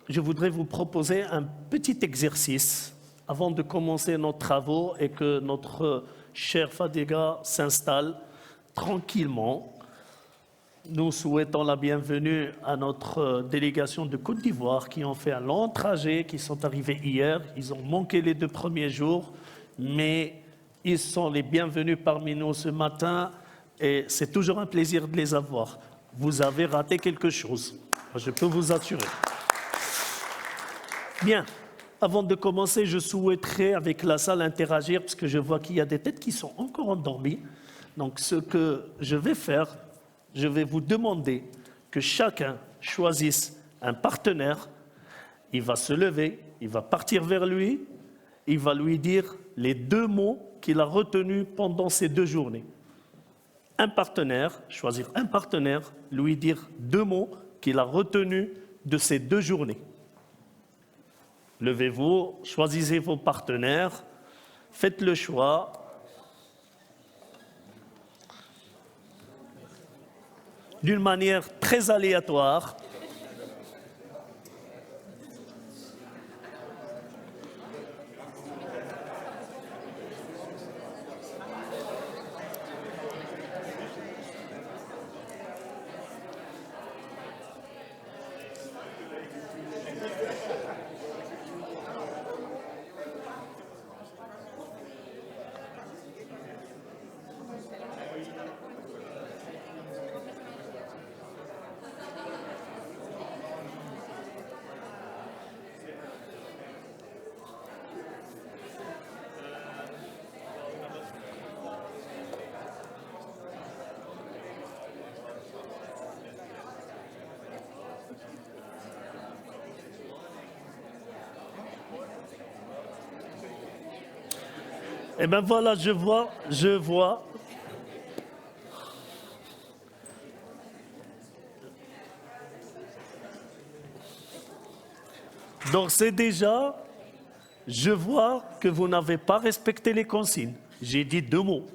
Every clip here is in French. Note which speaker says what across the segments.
Speaker 1: je voudrais vous proposer un petit exercice avant de commencer nos travaux et que notre cher Fadiga s'installe tranquillement. Nous souhaitons la bienvenue à notre délégation de Côte d'Ivoire qui ont fait un long trajet, qui sont arrivés hier. Ils ont manqué les 2 premiers jours, mais ils sont les bienvenus parmi nous ce matin et c'est toujours un plaisir de les avoir. Vous avez raté quelque chose, je peux vous assurer. Bien, avant de commencer, je souhaiterais avec la salle interagir parce que je vois qu'il y a des têtes qui sont encore endormies. Donc ce que je vais faire, je vais vous demander que chacun choisisse un partenaire. Il va se lever, il va partir vers lui, il va lui dire les 2 mots qu'il a retenus pendant ces 2 journées. Un partenaire, choisir un partenaire, lui dire 2 mots qu'il a retenus de ces 2 journées. Levez-vous, choisissez vos partenaires, faites le choix. D'une manière très aléatoire. Eh bien voilà, je vois. Donc c'est déjà, je vois que vous n'avez pas respecté les consignes. J'ai dit 2 mots.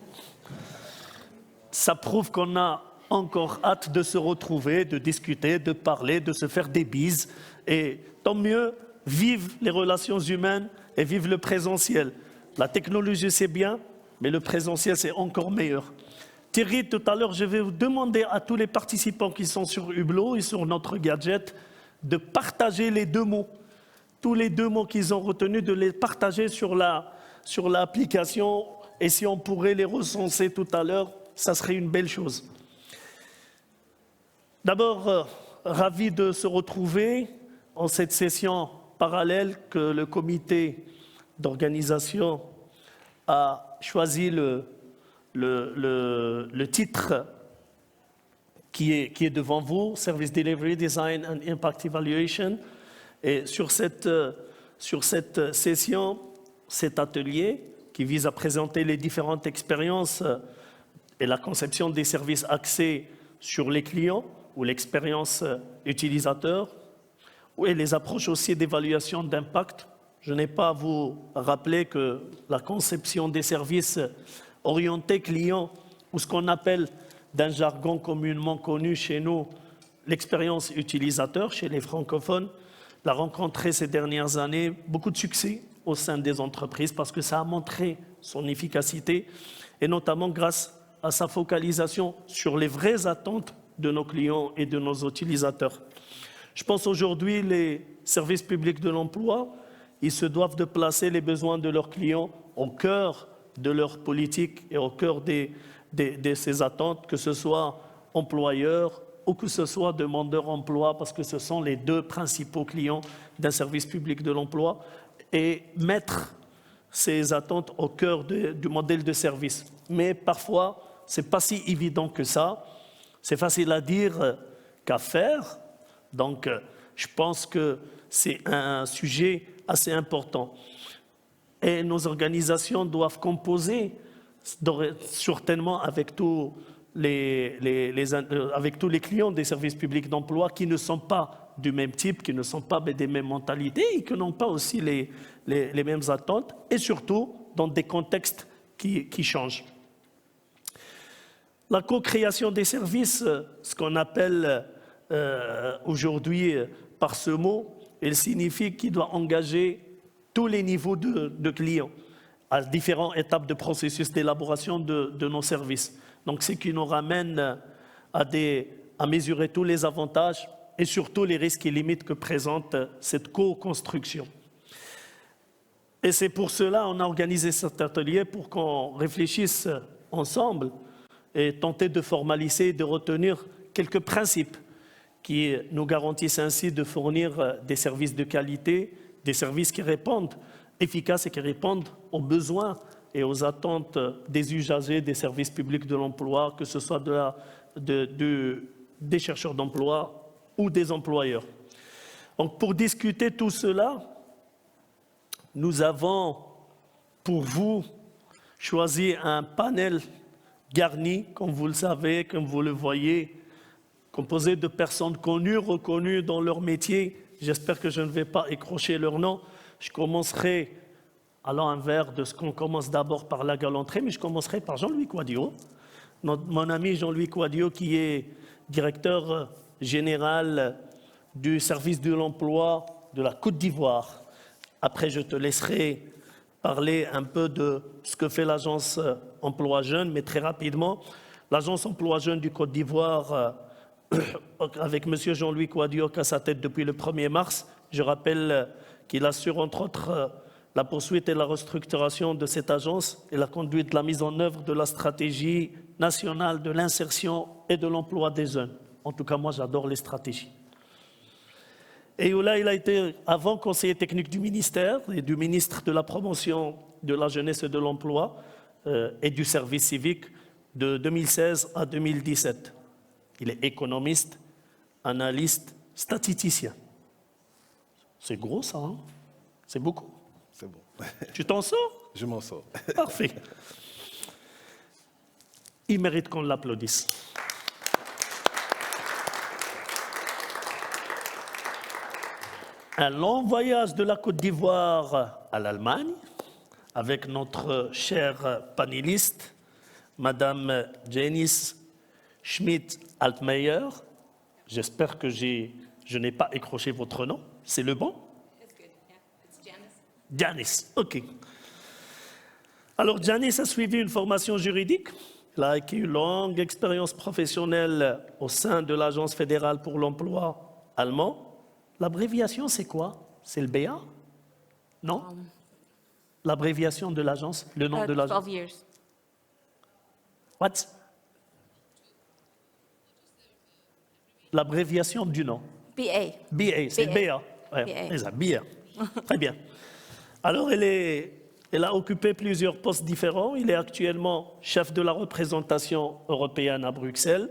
Speaker 1: Ça prouve qu'on a encore hâte de se retrouver, de discuter, de parler, de se faire des bises. Et tant mieux, vive les relations humaines et vive le présentiel. La technologie, c'est bien, mais le présentiel, c'est encore meilleur. Thierry, tout à l'heure, je vais vous demander à tous les participants qui sont sur Hublot et sur notre gadget de partager les 2 mots. Tous les 2 mots qu'ils ont retenus, de les partager sur l'application. Et si on pourrait les recenser tout à l'heure, ça serait une belle chose. D'abord, ravi de se retrouver en cette session parallèle que le comité d'organisation a choisi le titre qui est devant vous, Service Delivery Design and Impact Evaluation. Et sur cette session, cet atelier qui vise à présenter les différentes expériences et la conception des services axés sur les clients ou l'expérience utilisateur, et les approches aussi d'évaluation d'impact. Je n'ai pas à vous rappeler que la conception des services orientés clients, ou ce qu'on appelle d'un jargon communément connu chez nous, l'expérience utilisateur chez les francophones, l'a rencontré ces dernières années beaucoup de succès au sein des entreprises parce que ça a montré son efficacité et notamment grâce à sa focalisation sur les vraies attentes de nos clients et de nos utilisateurs. Je pense aujourd'hui les services publics de l'emploi, ils se doivent de placer les besoins de leurs clients au cœur de leur politique et au cœur de ces attentes, que ce soit employeurs ou que ce soit demandeurs d'emploi, parce que ce sont les 2 principaux clients d'un service public de l'emploi, et mettre ces attentes au cœur du modèle de service. Mais parfois, ce n'est pas si évident que ça. C'est facile à dire qu'à faire. Donc, je pense que c'est un sujet assez important. Et nos organisations doivent composer certainement avec tous les clients des services publics d'emploi qui ne sont pas du même type, qui ne sont pas des mêmes mentalités et qui n'ont pas aussi les mêmes attentes, et surtout dans des contextes qui changent. La co-création des services, ce qu'on appelle aujourd'hui par ce mot, elle signifie qu'il doit engager tous les niveaux de clients à différentes étapes de processus d'élaboration de nos services. Donc, ce qui nous ramène à mesurer tous les avantages et surtout les risques et limites que présente cette co-construction. Et c'est pour cela qu'on a organisé cet atelier, pour qu'on réfléchisse ensemble et tenter de formaliser et de retenir quelques principes qui nous garantissent ainsi de fournir des services de qualité, des services qui répondent efficaces et qui répondent aux besoins et aux attentes des usagers des services publics de l'emploi, que ce soit des chercheurs d'emploi ou des employeurs. Donc, pour discuter tout cela, nous avons pour vous choisi un panel garni, comme vous le savez, comme vous le voyez, composé de personnes connues, reconnues dans leur métier. J'espère que je ne vais pas écorcher leur nom. Je commencerai à l'envers de ce qu'on commence d'abord par la galanterie, mais je commencerai par Jean-Louis Quadio, mon ami Jean-Louis Quadio, qui est directeur général du service de l'emploi de la Côte d'Ivoire. Après, je te laisserai parler un peu de ce que fait l'agence Emploi Jeunes, mais très rapidement, l'agence Emploi Jeunes du Côte d'Ivoire, avec M. Jean-Louis Quadio à sa tête depuis le 1er mars, je rappelle qu'il assure entre autres la poursuite et la restructuration de cette agence et la conduite de la mise en œuvre de la stratégie nationale de l'insertion et de l'emploi des jeunes. En tout cas, moi, j'adore les stratégies. Et là, il a été avant conseiller technique du ministère et du ministre de la Promotion de la Jeunesse et de l'Emploi et du service civique de 2016 à 2017. Il est économiste, analyste, statisticien. C'est gros, ça, hein? C'est beaucoup.
Speaker 2: C'est bon.
Speaker 1: Tu t'en sors?
Speaker 2: Je m'en sors.
Speaker 1: Parfait. Il mérite qu'on l'applaudisse. Un long voyage de la Côte d'Ivoire à l'Allemagne avec notre chère panéliste, Madame Janice Schmidt-Altmeyer. J'espère que je n'ai pas écorché votre nom. C'est le bon? Janice, ok. Alors, Janice a suivi une formation juridique. Elle a acquis une longue expérience professionnelle au sein de l'Agence fédérale pour l'emploi allemand. L'abréviation, c'est quoi? C'est le BA? Non? L'abréviation de l'agence? Le nom de l'agence?
Speaker 3: 12 years.
Speaker 1: What? L'abréviation du nom?
Speaker 3: BA.
Speaker 1: BA, c'est BA. Ouais,
Speaker 3: BA.
Speaker 1: c'est ça, BA. Très bien. Alors, elle a occupé plusieurs postes différents. Il est actuellement chef de la représentation européenne à Bruxelles.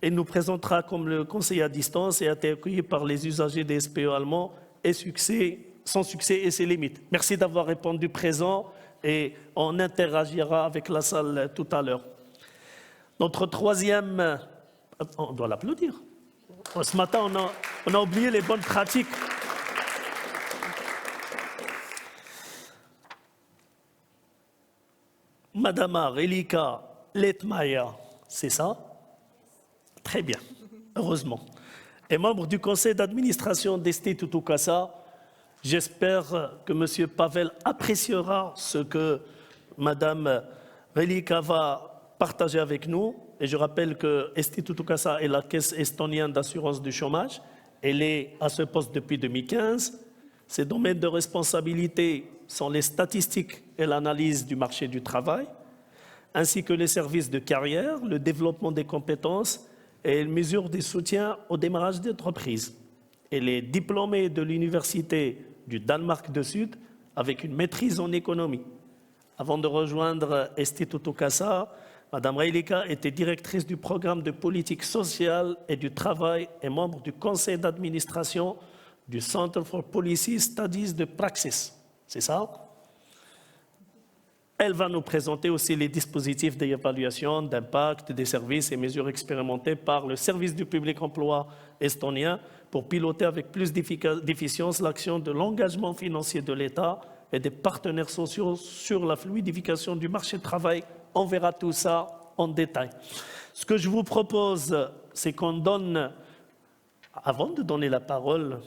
Speaker 1: Elle nous présentera comme le conseiller à distance et a été accueilli par les usagers des SPE allemands et son succès et ses limites. Merci d'avoir répondu présent et on interagira avec la salle tout à l'heure. Notre troisième... On doit l'applaudir. Ce matin, on a oublié les bonnes pratiques. Madame Relika Letmaya, c'est ça? Très bien, heureusement. Et membre du conseil d'administration d'Instituto Casa, j'espère que M. Pavel appréciera ce que Mme Relika va partager avec nous. Et je rappelle que Instituto Casa est la caisse estonienne d'assurance du chômage. Elle est à ce poste depuis 2015. Ses domaines de responsabilité sont les statistiques et l'analyse du marché du travail, ainsi que les services de carrière, le développement des compétences et une mesure de soutien au démarrage d'entreprise. Elle est diplômée de l'Université du Danemark du Sud avec une maîtrise en économie. Avant de rejoindre Instituto Casa, Mme Relika était directrice du programme de politique sociale et du travail et membre du conseil d'administration du Center for Policy Studies de Praxis. C'est ça? Elle va nous présenter aussi les dispositifs d'évaluation d'impact des services et mesures expérimentées par le service du public emploi estonien pour piloter avec plus d'efficience l'action de l'engagement financier de l'État et des partenaires sociaux sur la fluidification du marché du travail. On verra tout ça en détail. Ce que je vous propose, c'est qu'on donne, avant de donner la parole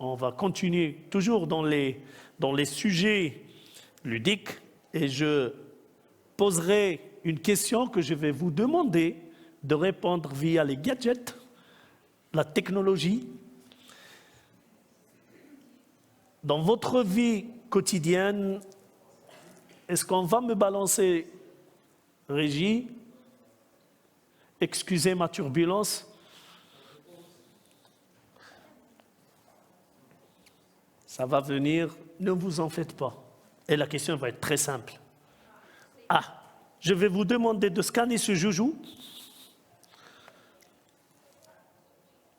Speaker 1: On va continuer toujours dans les sujets ludiques et je poserai une question que je vais vous demander de répondre via les gadgets, la technologie. Dans votre vie quotidienne, est-ce qu'on va me balancer, Régie? Excusez ma turbulence. Ça va venir, ne vous en faites pas. Et la question va être très simple. Ah, je vais vous demander de scanner ce joujou.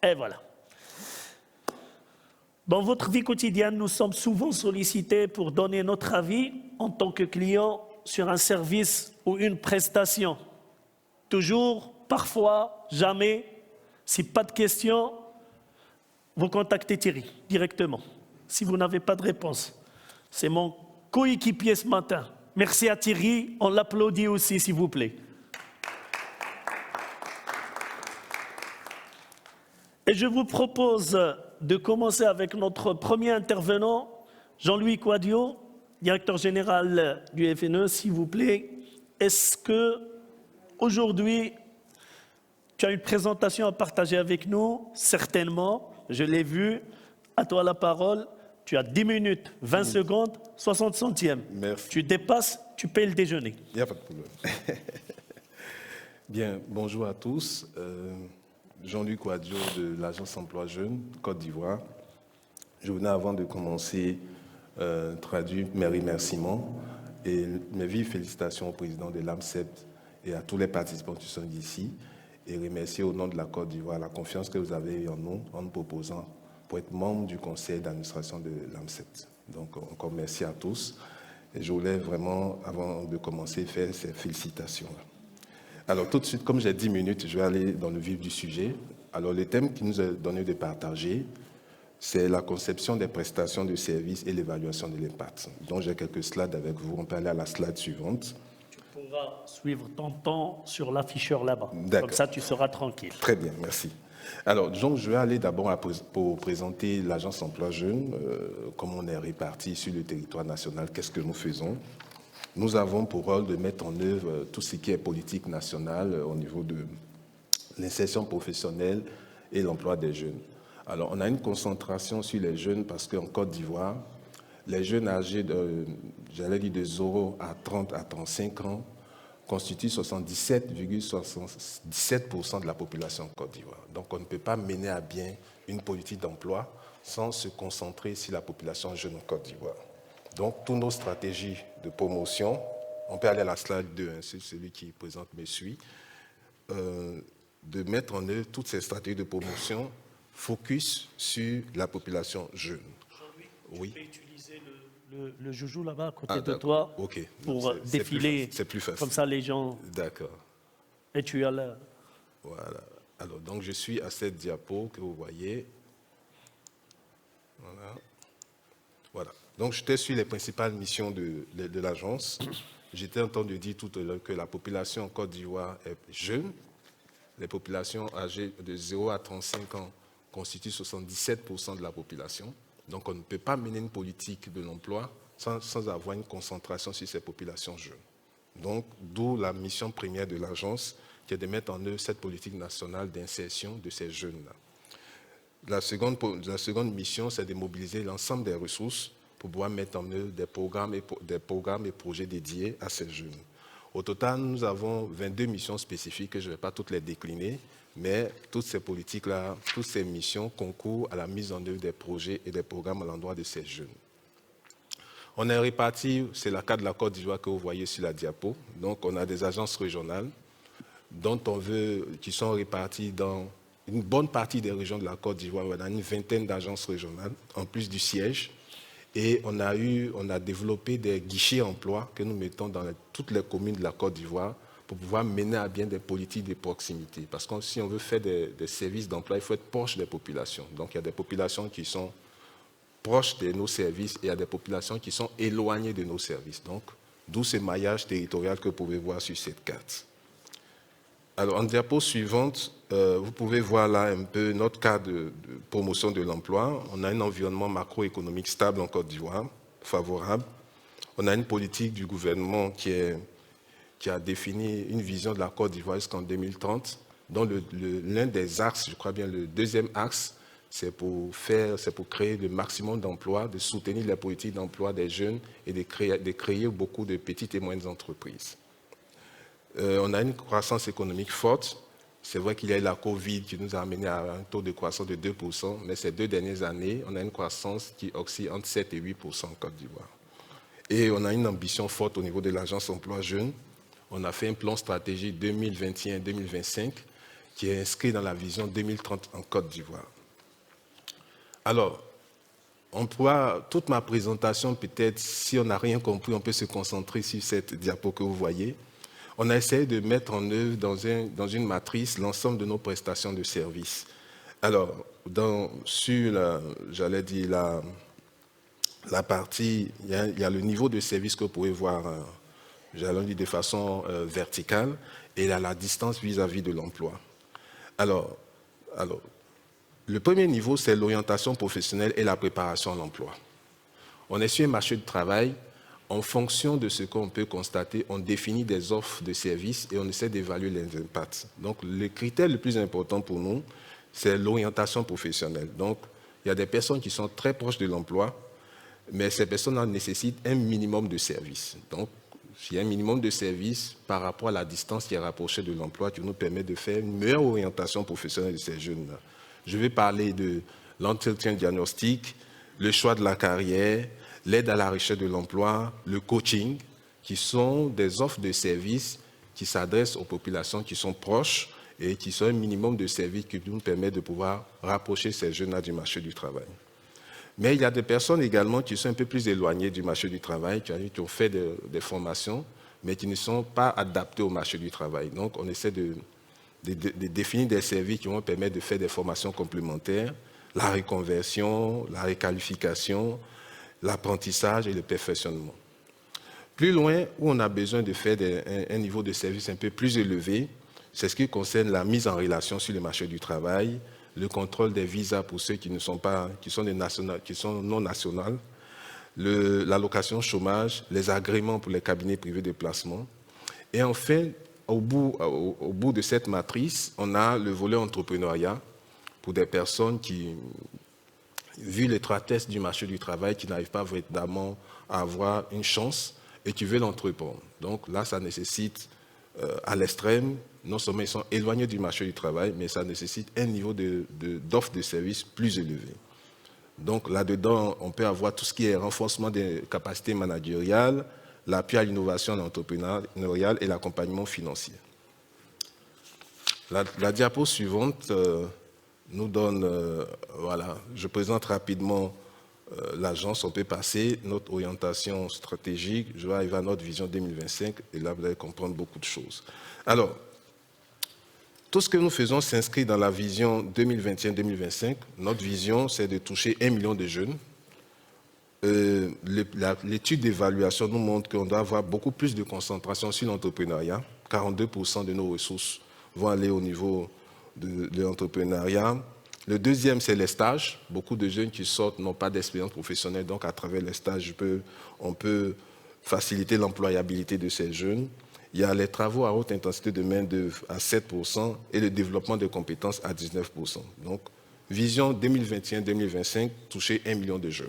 Speaker 1: Et voilà. Dans votre vie quotidienne, nous sommes souvent sollicités pour donner notre avis en tant que client sur un service ou une prestation. Toujours, parfois, jamais. Si pas de questions, vous contactez Thierry directement. Si vous n'avez pas de réponse, c'est mon coéquipier ce matin. Merci à Thierry, on l'applaudit aussi s'il vous plaît. Et je vous propose de commencer avec notre premier intervenant, Jean-Louis Quadio, directeur général du FNE, s'il vous plaît. Est-ce que aujourd'hui, tu as une présentation à partager avec nous? Certainement, je l'ai vu. À toi la parole. Tu as 10 minutes, 20 secondes, 60 centièmes.
Speaker 2: Merci.
Speaker 1: Tu dépasses, tu payes le déjeuner.
Speaker 2: Il n'y a pas de problème. Bien, bonjour à tous. Jean-Luc Quadio de l'Agence Emploi Jeunes, Côte d'Ivoire. Je venais avant de commencer traduire mes remerciements et mes vives félicitations au président de l'AMCEP et à tous les participants qui sont ici et remercier au nom de la Côte d'Ivoire la confiance que vous avez eu en nous proposant pour être membre du conseil d'administration de l'AMCEP. Donc encore merci à tous. Et je voulais vraiment, avant de commencer, faire ces félicitations-là. Alors tout de suite, comme j'ai 10 minutes, je vais aller dans le vif du sujet. Alors le thème qui nous est donné de partager, c'est la conception des prestations de services et l'évaluation de l'impact. Donc j'ai quelques slides avec vous. On peut aller à la slide suivante.
Speaker 1: Tu pourras suivre ton temps sur l'afficheur là-bas.
Speaker 2: D'accord.
Speaker 1: Comme ça, tu seras tranquille.
Speaker 2: Très bien, merci. Alors, donc, je vais aller d'abord pour présenter l'Agence Emploi Jeunes, comment on est réparti sur le territoire national, qu'est-ce que nous faisons. Nous avons pour rôle de mettre en œuvre tout ce qui est politique nationale au niveau de l'insertion professionnelle et l'emploi des jeunes. Alors, on a une concentration sur les jeunes parce qu'en Côte d'Ivoire, les jeunes âgés de 0 à 30 à 35 ans constitue 77,77% de la population en Côte d'Ivoire. Donc on ne peut pas mener à bien une politique d'emploi sans se concentrer sur la population jeune en Côte d'Ivoire. Donc toutes nos stratégies de promotion, on peut aller à la slide 2, c'est celui qui présente me suit, de mettre en œuvre toutes ces stratégies de promotion focus sur la population jeune.
Speaker 1: Oui. Tu peux utiliser le joujou là-bas à côté de toi pour défiler.
Speaker 2: C'est plus facile.
Speaker 1: Comme ça, les gens.
Speaker 2: D'accord.
Speaker 1: Et tu as là.
Speaker 2: Voilà. Alors, donc, je suis à cette diapo que vous voyez. Voilà. Donc, j'étais sur les principales missions de l'agence. J'étais en train de dire tout à l'heure que la population en Côte d'Ivoire est jeune. Les populations âgées de 0 à 35 ans constituent 77% de la population. Donc, on ne peut pas mener une politique de l'emploi sans avoir une concentration sur ces populations jeunes. Donc, d'où la mission première de l'agence, qui est de mettre en œuvre cette politique nationale d'insertion de ces jeunes-là. La seconde mission, c'est de mobiliser l'ensemble des ressources pour pouvoir mettre en œuvre des programmes et projets dédiés à ces jeunes. Au total, nous avons 22 missions spécifiques, je ne vais pas toutes les décliner, mais toutes ces politiques-là, toutes ces missions concourent à la mise en œuvre des projets et des programmes à l'endroit de ces jeunes. On est répartis, c'est le cas de la Côte d'Ivoire que vous voyez sur la diapo. Donc, on a des agences régionales qui sont réparties dans une bonne partie des régions de la Côte d'Ivoire. On a une vingtaine d'agences régionales, en plus du siège. Et on a développé des guichets emploi que nous mettons dans toutes les communes de la Côte d'Ivoire pour pouvoir mener à bien des politiques de proximité. Parce que si on veut faire des services d'emploi, il faut être proche des populations. Donc il y a des populations qui sont proches de nos services et il y a des populations qui sont éloignées de nos services. Donc, d'où ce maillage territorial que vous pouvez voir sur cette carte. Alors, en diapo suivante, vous pouvez voir là un peu notre cas de promotion de l'emploi. On a un environnement macroéconomique stable en Côte d'Ivoire, favorable. On a une politique du gouvernement qui a défini une vision de la Côte d'Ivoire jusqu'en 2030, dont l'un des axes, je crois bien le deuxième axe, c'est pour créer le maximum d'emplois, de soutenir la politique d'emploi des jeunes et de créer beaucoup de petites et moyennes entreprises. On a une croissance économique forte. C'est vrai qu'il y a eu la Covid qui nous a amené à un taux de croissance de 2%, mais ces 2 dernières années, on a une croissance qui oscille entre 7 et 8% en Côte d'Ivoire. Et on a une ambition forte au niveau de l'Agence Emploi Jeunes. On a fait un plan stratégique 2021-2025 qui est inscrit dans la vision 2030 en Côte d'Ivoire. Alors, toute ma présentation, peut-être, si on n'a rien compris, on peut se concentrer sur cette diapo que vous voyez. On a essayé de mettre en œuvre dans une matrice l'ensemble de nos prestations de services. Alors, sur la partie, il y a le niveau de service que vous pouvez voir, j'allais dire de façon verticale, et il y a la distance vis-à-vis de l'emploi. Alors, le premier niveau, c'est l'orientation professionnelle et la préparation à l'emploi. On est sur un marché de travail. En fonction de ce qu'on peut constater, on définit des offres de services et on essaie d'évaluer les impacts. Donc, le critère le plus important pour nous, c'est l'orientation professionnelle. Donc, il y a des personnes qui sont très proches de l'emploi, mais ces personnes nécessitent un minimum de services. Donc, il y a un minimum de services par rapport à la distance qui est rapprochée de l'emploi qui nous permet de faire une meilleure orientation professionnelle de ces jeunes-là. Je vais parler de l'entretien diagnostique, le choix de la carrière, l'aide à la recherche de l'emploi, le coaching, qui sont des offres de services qui s'adressent aux populations qui sont proches et qui sont un minimum de services qui nous permet de pouvoir rapprocher ces jeunes-là du marché du travail. Mais il y a des personnes également qui sont un peu plus éloignées du marché du travail, qui ont fait des formations, mais qui ne sont pas adaptées au marché du travail. Donc, on essaie de définir des services qui vont permettre de faire des formations complémentaires, la reconversion, la requalification, l'apprentissage et le perfectionnement. Plus loin, où on a besoin de faire un niveau de service un peu plus élevé, c'est ce qui concerne la mise en relation sur le marché du travail, le contrôle des visas pour ceux qui sont non nationaux, l'allocation chômage, les agréments pour les cabinets privés de placement. Et enfin, au bout de cette matrice, on a le volet entrepreneuriat pour des personnes qui, vu l'étroitesse du marché du travail, qui n'arrivent pas véritablement à avoir une chance et qui veulent entreprendre. Donc là, ça nécessite, à l'extrême, non seulement ils sont éloignés du marché du travail, mais ça nécessite un niveau d'offre de services plus élevé. Donc là-dedans, on peut avoir tout ce qui est renforcement des capacités managériales, l'appui à l'innovation entrepreneuriale et l'accompagnement financier. La diapo suivante nous donne, voilà, je présente rapidement l'agence, on peut passer, notre orientation stratégique, je vais arriver à notre vision 2025, et là vous allez comprendre beaucoup de choses. Alors, tout ce que nous faisons s'inscrit dans la vision 2021-2025. Notre vision, c'est de toucher 1 million de jeunes. L'étude d'évaluation nous montre qu'on doit avoir beaucoup plus de concentration sur l'entrepreneuriat. 42% de nos ressources vont aller au niveau de l'entrepreneuriat. Le deuxième, c'est les stages. Beaucoup de jeunes qui sortent n'ont pas d'expérience professionnelle, donc à travers les stages, on peut faciliter l'employabilité de ces jeunes. Il y a les travaux à haute intensité de main-d'œuvre à 7% et le développement de compétences à 19%. Donc, vision 2021-2025, toucher 1 million de jeunes.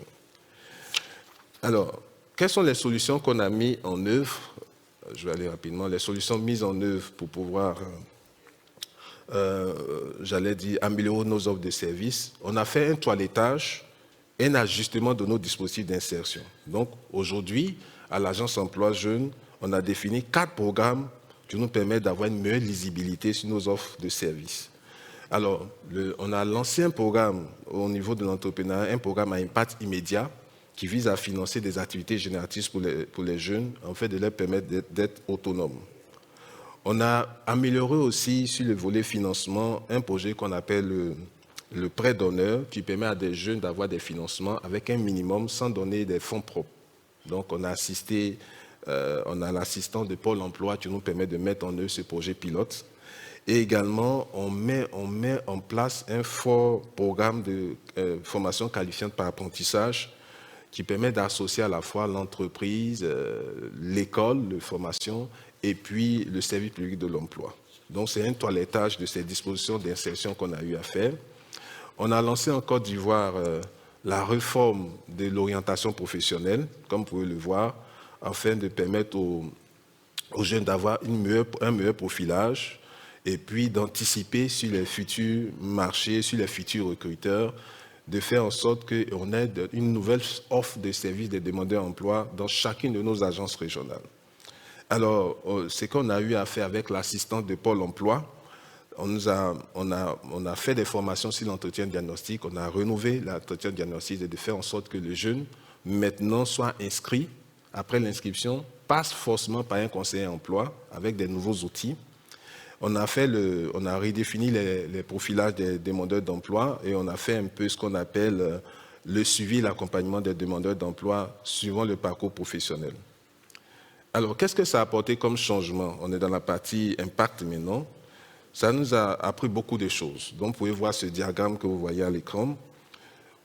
Speaker 2: Alors, quelles sont les solutions qu'on a mises en œuvre? Je vais aller rapidement. Les solutions mises en œuvre pour pouvoir, j'allais dire, améliorer nos offres de services. On a fait un toilettage et un ajustement de nos dispositifs d'insertion. Donc, aujourd'hui, à l'Agence Emploi Jeunes, on a défini 4 programmes qui nous permettent d'avoir une meilleure lisibilité sur nos offres de services. Alors, on a lancé un programme au niveau de l'entrepreneuriat, un programme à impact immédiat qui vise à financer des activités génératrices pour les jeunes, en fait de leur permettre d'être autonomes. On a amélioré aussi sur le volet financement un projet qu'on appelle le prêt d'honneur qui permet à des jeunes d'avoir des financements avec un minimum sans donner des fonds propres. Donc on a l'assistant de Pôle emploi qui nous permet de mettre en œuvre ce projet pilote. Et également, on met en place un fort programme de formation qualifiante par apprentissage qui permet d'associer à la fois l'entreprise, l'école de formation et puis le service public de l'emploi. Donc, c'est un toilettage de ces dispositions d'insertion qu'on a eu à faire. On a lancé en Côte d'Ivoire la réforme de l'orientation professionnelle, comme vous pouvez le voir, afin de permettre aux jeunes d'avoir un meilleur profilage et puis d'anticiper sur les futurs marchés, sur les futurs recruteurs, de faire en sorte qu'on ait une nouvelle offre de services des demandeurs d'emploi dans chacune de nos agences régionales. Alors, ce qu'on a eu à faire avec l'assistante de Pôle emploi, on a fait des formations sur l'entretien diagnostic, on a renouvelé l'entretien diagnostic et de faire en sorte que le jeune, maintenant, soit inscrit, après l'inscription, passe forcément par un conseiller emploi avec des nouveaux outils. On a redéfini les profilages des demandeurs d'emploi et on a fait un peu ce qu'on appelle le suivi et l'accompagnement des demandeurs d'emploi suivant le parcours professionnel. Alors, qu'est-ce que ça a apporté comme changement? On est dans la partie impact maintenant. Ça nous a appris beaucoup de choses. Donc, vous pouvez voir ce diagramme que vous voyez à l'écran.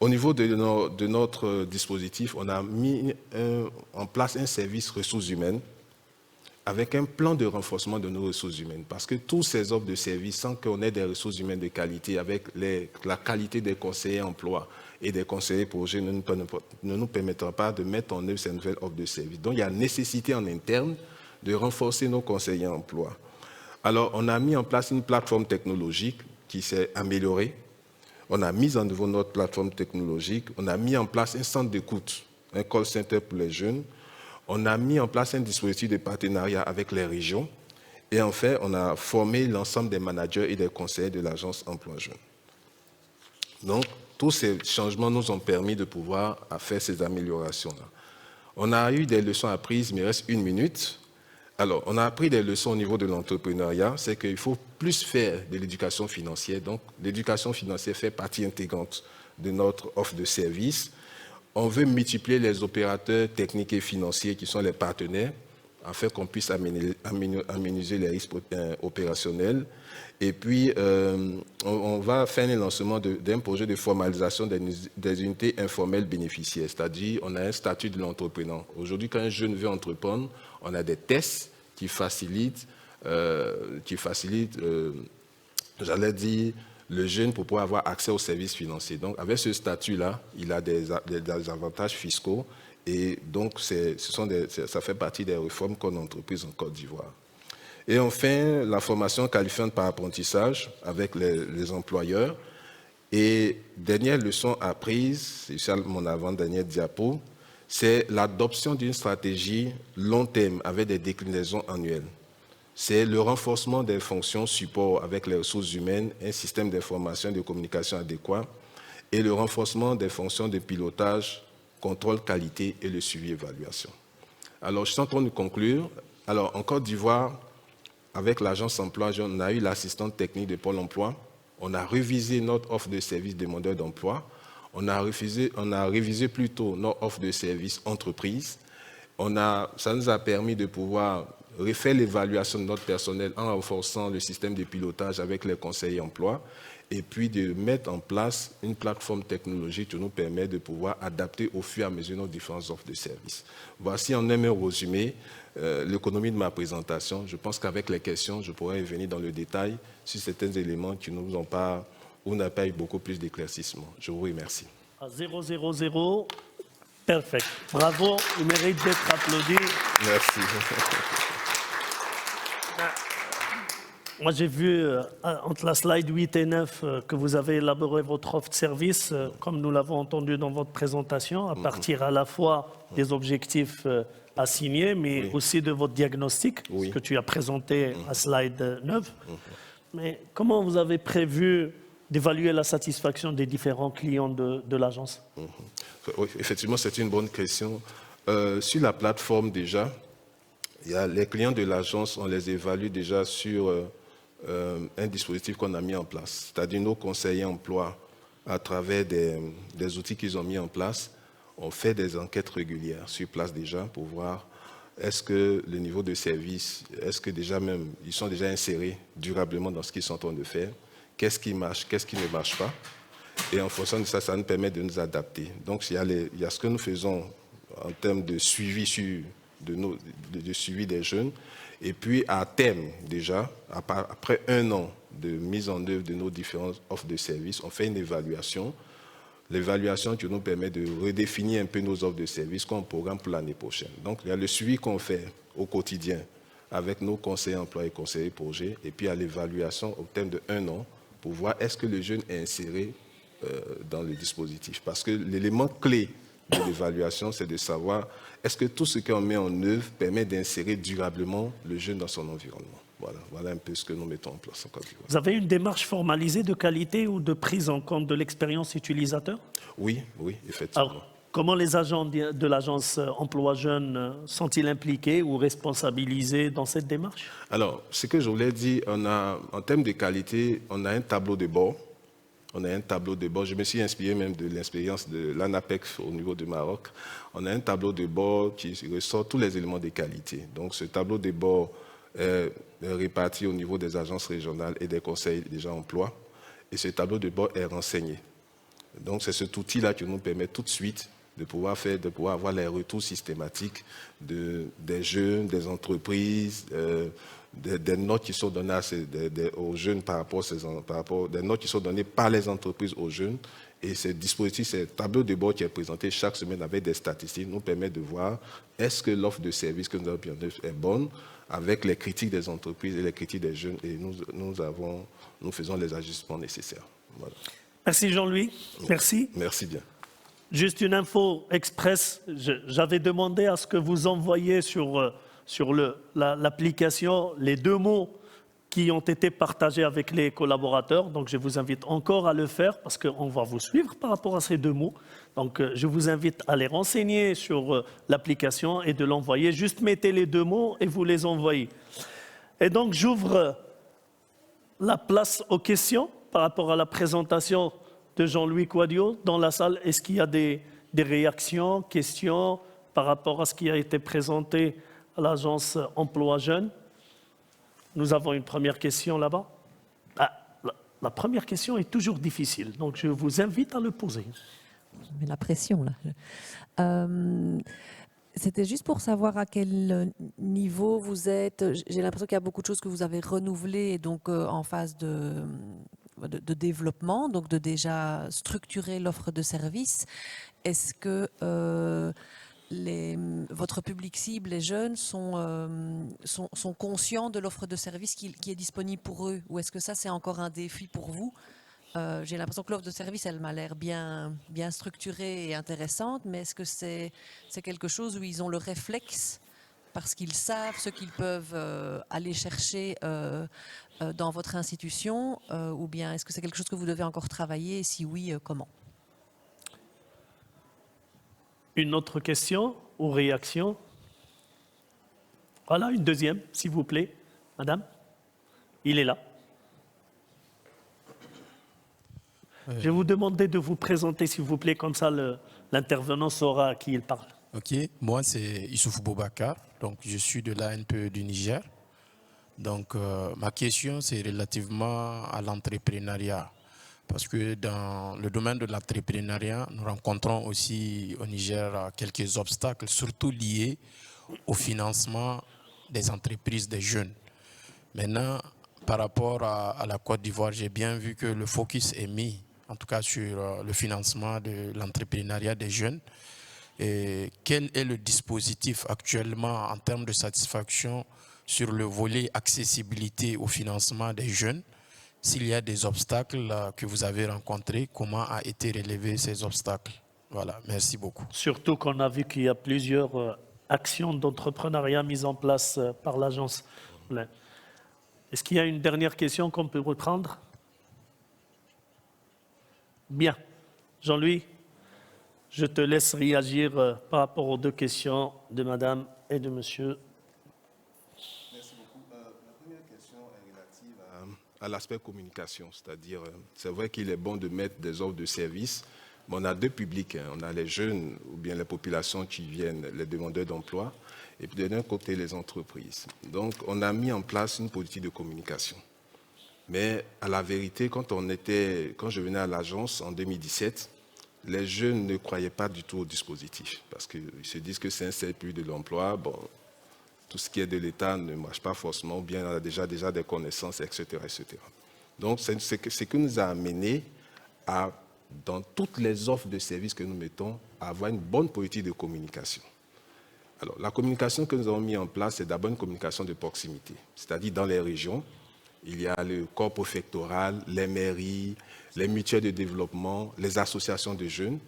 Speaker 2: Au niveau de notre dispositif, on a mis en place un service ressources humaines avec un plan de renforcement de nos ressources humaines. Parce que tous ces offres de services, sans qu'on ait des ressources humaines de qualité, avec la qualité des conseillers emploi et des conseillers projets, ne nous permettra pas de mettre en œuvre ces nouvelles offres de services. Donc, il y a nécessité en interne de renforcer nos conseillers emploi. Alors, on a mis en place une plateforme technologique qui s'est améliorée. On a mis en niveau notre plateforme technologique. On a mis en place un centre d'écoute, un call center pour les jeunes. On a mis en place un dispositif de partenariat avec les régions. Et enfin, on a formé l'ensemble des managers et des conseillers de l'agence Emploi Jeune. Donc, tous ces changements nous ont permis de pouvoir faire ces améliorations-là. On a eu des leçons apprises, mais il reste 1 minute. Alors, on a appris des leçons au niveau de l'entrepreneuriat, c'est qu'il faut plus faire de l'éducation financière. Donc, l'éducation financière fait partie intégrante de notre offre de services. On veut multiplier les opérateurs techniques et financiers qui sont les partenaires afin qu'on puisse aménager les risques opérationnels. Et puis, on va faire le lancement d'un projet de formalisation des unités informelles bénéficiaires, c'est-à-dire on a un statut de l'entrepreneur. Aujourd'hui, quand un jeune veut entreprendre, on a des tests qui facilitent j'allais dire, le jeune pour pouvoir avoir accès aux services financiers. Donc, avec ce statut-là, il a des avantages fiscaux et donc ça fait partie des réformes qu'on a entreprises en Côte d'Ivoire. Et enfin, la formation qualifiante par apprentissage avec les employeurs. Et dernière leçon apprise, c'est ça mon avant-dernière diapo, c'est l'adoption d'une stratégie long terme avec des déclinaisons annuelles. C'est le renforcement des fonctions support avec les ressources humaines, un système d'information et de communication adéquat et le renforcement des fonctions de pilotage, contrôle qualité et le suivi-évaluation. Alors, je suis en train de conclure. Alors, en Côte d'Ivoire, avec l'agence Emploi, on a eu l'assistante technique de Pôle emploi. On a révisé notre offre de services demandeurs d'emploi. On a révisé plutôt notre offre de services entreprises. Ça nous a permis de pouvoir refaire l'évaluation de notre personnel en renforçant le système de pilotage avec les conseillers emploi et puis de mettre en place une plateforme technologique qui nous permet de pouvoir adapter au fur et à mesure nos différentes offres de services. Voici en un résumé l'économie de ma présentation. Je pense qu'avec les questions, je pourrais revenir dans le détail sur certains éléments qui nous ont pas, où on n'a pas eu beaucoup plus d'éclaircissement. Je vous remercie.
Speaker 1: À 000, parfait. Bravo, il mérite d'être applaudi.
Speaker 2: Merci.
Speaker 1: Moi, j'ai vu entre la slide 8 et 9 que vous avez élaboré votre offre de service, comme nous l'avons entendu dans votre présentation, à partir à la fois des objectifs assignés, mais aussi de votre diagnostic, ce que tu as présenté à slide 9. Mais comment vous avez prévu d'évaluer la satisfaction des différents clients de l'agence?
Speaker 2: Oui, effectivement, c'est une bonne question. Sur la plateforme déjà, les clients de l'agence, on les évalue déjà sur un dispositif qu'on a mis en place. C'est-à-dire nos conseillers emploi, à travers des outils qu'ils ont mis en place, on fait des enquêtes régulières sur place déjà pour voir est-ce que le niveau de service, est-ce que déjà même, ils sont déjà insérés durablement dans ce qu'ils sont en train de faire? Qu'est-ce qui marche, qu'est-ce qui ne marche pas? Et en fonction de ça, ça nous permet de nous adapter. Donc, il y a ce que nous faisons en termes de suivi, de suivi des jeunes. Et puis, à terme, déjà, après 1 an de mise en œuvre de nos différentes offres de services, on fait une évaluation. L'évaluation qui nous permet de redéfinir un peu nos offres de services comme programme pour l'année prochaine. Donc, il y a le suivi qu'on fait au quotidien avec nos conseillers emploi et conseillers projets, et puis il y a l'évaluation au terme de 1 an pour voir est-ce que le jeune est inséré dans le dispositif. Parce que l'élément clé de l'évaluation, c'est de savoir est-ce que tout ce qu'on met en œuvre permet d'insérer durablement le jeune dans son environnement. Voilà un peu ce que nous mettons en place en Côte d'Ivoire.
Speaker 1: Vous avez une démarche formalisée de qualité ou de prise en compte de l'expérience utilisateur?
Speaker 2: Oui, effectivement.
Speaker 1: Alors, comment les agents de l'agence Emploi Jeunes sont-ils impliqués ou responsabilisés dans cette démarche?
Speaker 2: Alors, ce que je voulais dire, en termes de qualité, on a un tableau de bord. Je me suis inspiré même de l'expérience de l'ANAPEC au niveau du Maroc. On a un tableau de bord qui ressort tous les éléments de qualité. Donc, ce tableau de bord est réparti au niveau des agences régionales et des conseils déjà emploi. Et ce tableau de bord est renseigné. Donc, c'est cet outil-là qui nous permet tout de suite de pouvoir avoir les retours systématiques des jeunes, des entreprises, des notes qui sont données aux jeunes par rapport des notes qui sont données par les entreprises aux jeunes. Et ce dispositif, ce tableau de bord qui est présenté chaque semaine avec des statistiques, nous permet de voir est-ce que l'offre de service que nous avons bien est bonne avec les critiques des entreprises et les critiques des jeunes. Et nous faisons les ajustements nécessaires. Voilà.
Speaker 1: Merci Jean-Louis. Merci.
Speaker 2: Merci bien.
Speaker 1: Juste une info express. J'avais demandé à ce que vous envoyiez sur l'application les 2 mots qui ont été partagés avec les collaborateurs. Donc, je vous invite encore à le faire parce qu'on va vous suivre par rapport à ces 2 mots. Donc, je vous invite à les renseigner sur l'application et de l'envoyer. Juste mettez les 2 mots et vous les envoyez. Et donc, j'ouvre la place aux questions par rapport à la présentation de Jean-Louis Kouadio dans la salle. Est-ce qu'il y a des réactions, questions par rapport à ce qui a été présenté à l'agence Emploi Jeunes? Nous avons une première question là-bas. La première question est toujours difficile, donc je vous invite à le poser.
Speaker 3: Mais la pression, là. C'était juste pour savoir à quel niveau vous êtes. J'ai l'impression qu'il y a beaucoup de choses que vous avez renouvelées et donc en phase de développement, donc de déjà structurer l'offre de services. Est-ce que votre public cible, les jeunes, sont conscients de l'offre de service qui est disponible pour eux? Ou est-ce que ça, c'est encore un défi pour vous? J'ai l'impression que l'offre de service, elle m'a l'air bien structurée et intéressante, mais est-ce que c'est quelque chose où ils ont le réflexe parce qu'ils savent ce qu'ils peuvent aller chercher dans votre institution, ou bien est-ce que c'est quelque chose que vous devez encore travailler, et si oui, comment?
Speaker 1: Une autre question ou réaction? Voilà, une deuxième, s'il vous plaît. Madame, il est là. Je vais vous demander de vous présenter, s'il vous plaît, comme ça l'intervenant saura à qui il parle.
Speaker 4: Ok, moi c'est Issoufou Boubacar, donc je suis de l'ANPE du Niger. Donc ma question c'est relativement à l'entrepreneuriat, parce que dans le domaine de l'entrepreneuriat, nous rencontrons aussi au Niger quelques obstacles, surtout liés au financement des entreprises des jeunes. Maintenant, par rapport à la Côte d'Ivoire, j'ai bien vu que le focus est mis, en tout cas sur le financement de l'entrepreneuriat des jeunes. Et quel est le dispositif actuellement en termes de satisfaction sur le volet accessibilité au financement des jeunes? S'il y a des obstacles que vous avez rencontrés, comment a été relevé ces obstacles? Voilà, merci beaucoup.
Speaker 1: Surtout qu'on a vu qu'il y a plusieurs actions d'entrepreneuriat mises en place par l'agence. Est-ce qu'il y a une dernière question qu'on peut reprendre? Bien. Jean-Louis, je te laisse réagir par rapport aux 2 questions de madame et de monsieur.
Speaker 2: Merci beaucoup. La première question est relative à l'aspect communication, c'est-à-dire, c'est vrai qu'il est bon de mettre des offres de services, mais on a 2 publics. On a les jeunes ou bien les populations qui viennent, les demandeurs d'emploi, et puis d'un côté les entreprises. Donc on a mis en place une politique de communication. Mais à la vérité, quand je venais à l'agence en 2017, les jeunes ne croyaient pas du tout au dispositif parce qu'ils se disent que c'est un CPI de l'emploi. Bon, tout ce qui est de l'État ne marche pas forcément, ou bien on a déjà des connaissances, etc. etc. Donc, c'est ce qui nous a amené à, dans toutes les offres de services que nous mettons, à avoir une bonne politique de communication. Alors, la communication que nous avons mis en place, c'est d'abord une communication de proximité, c'est-à-dire dans les régions. Il y a le corps préfectoral, les mairies, les mutuelles de développement, les associations de jeunes.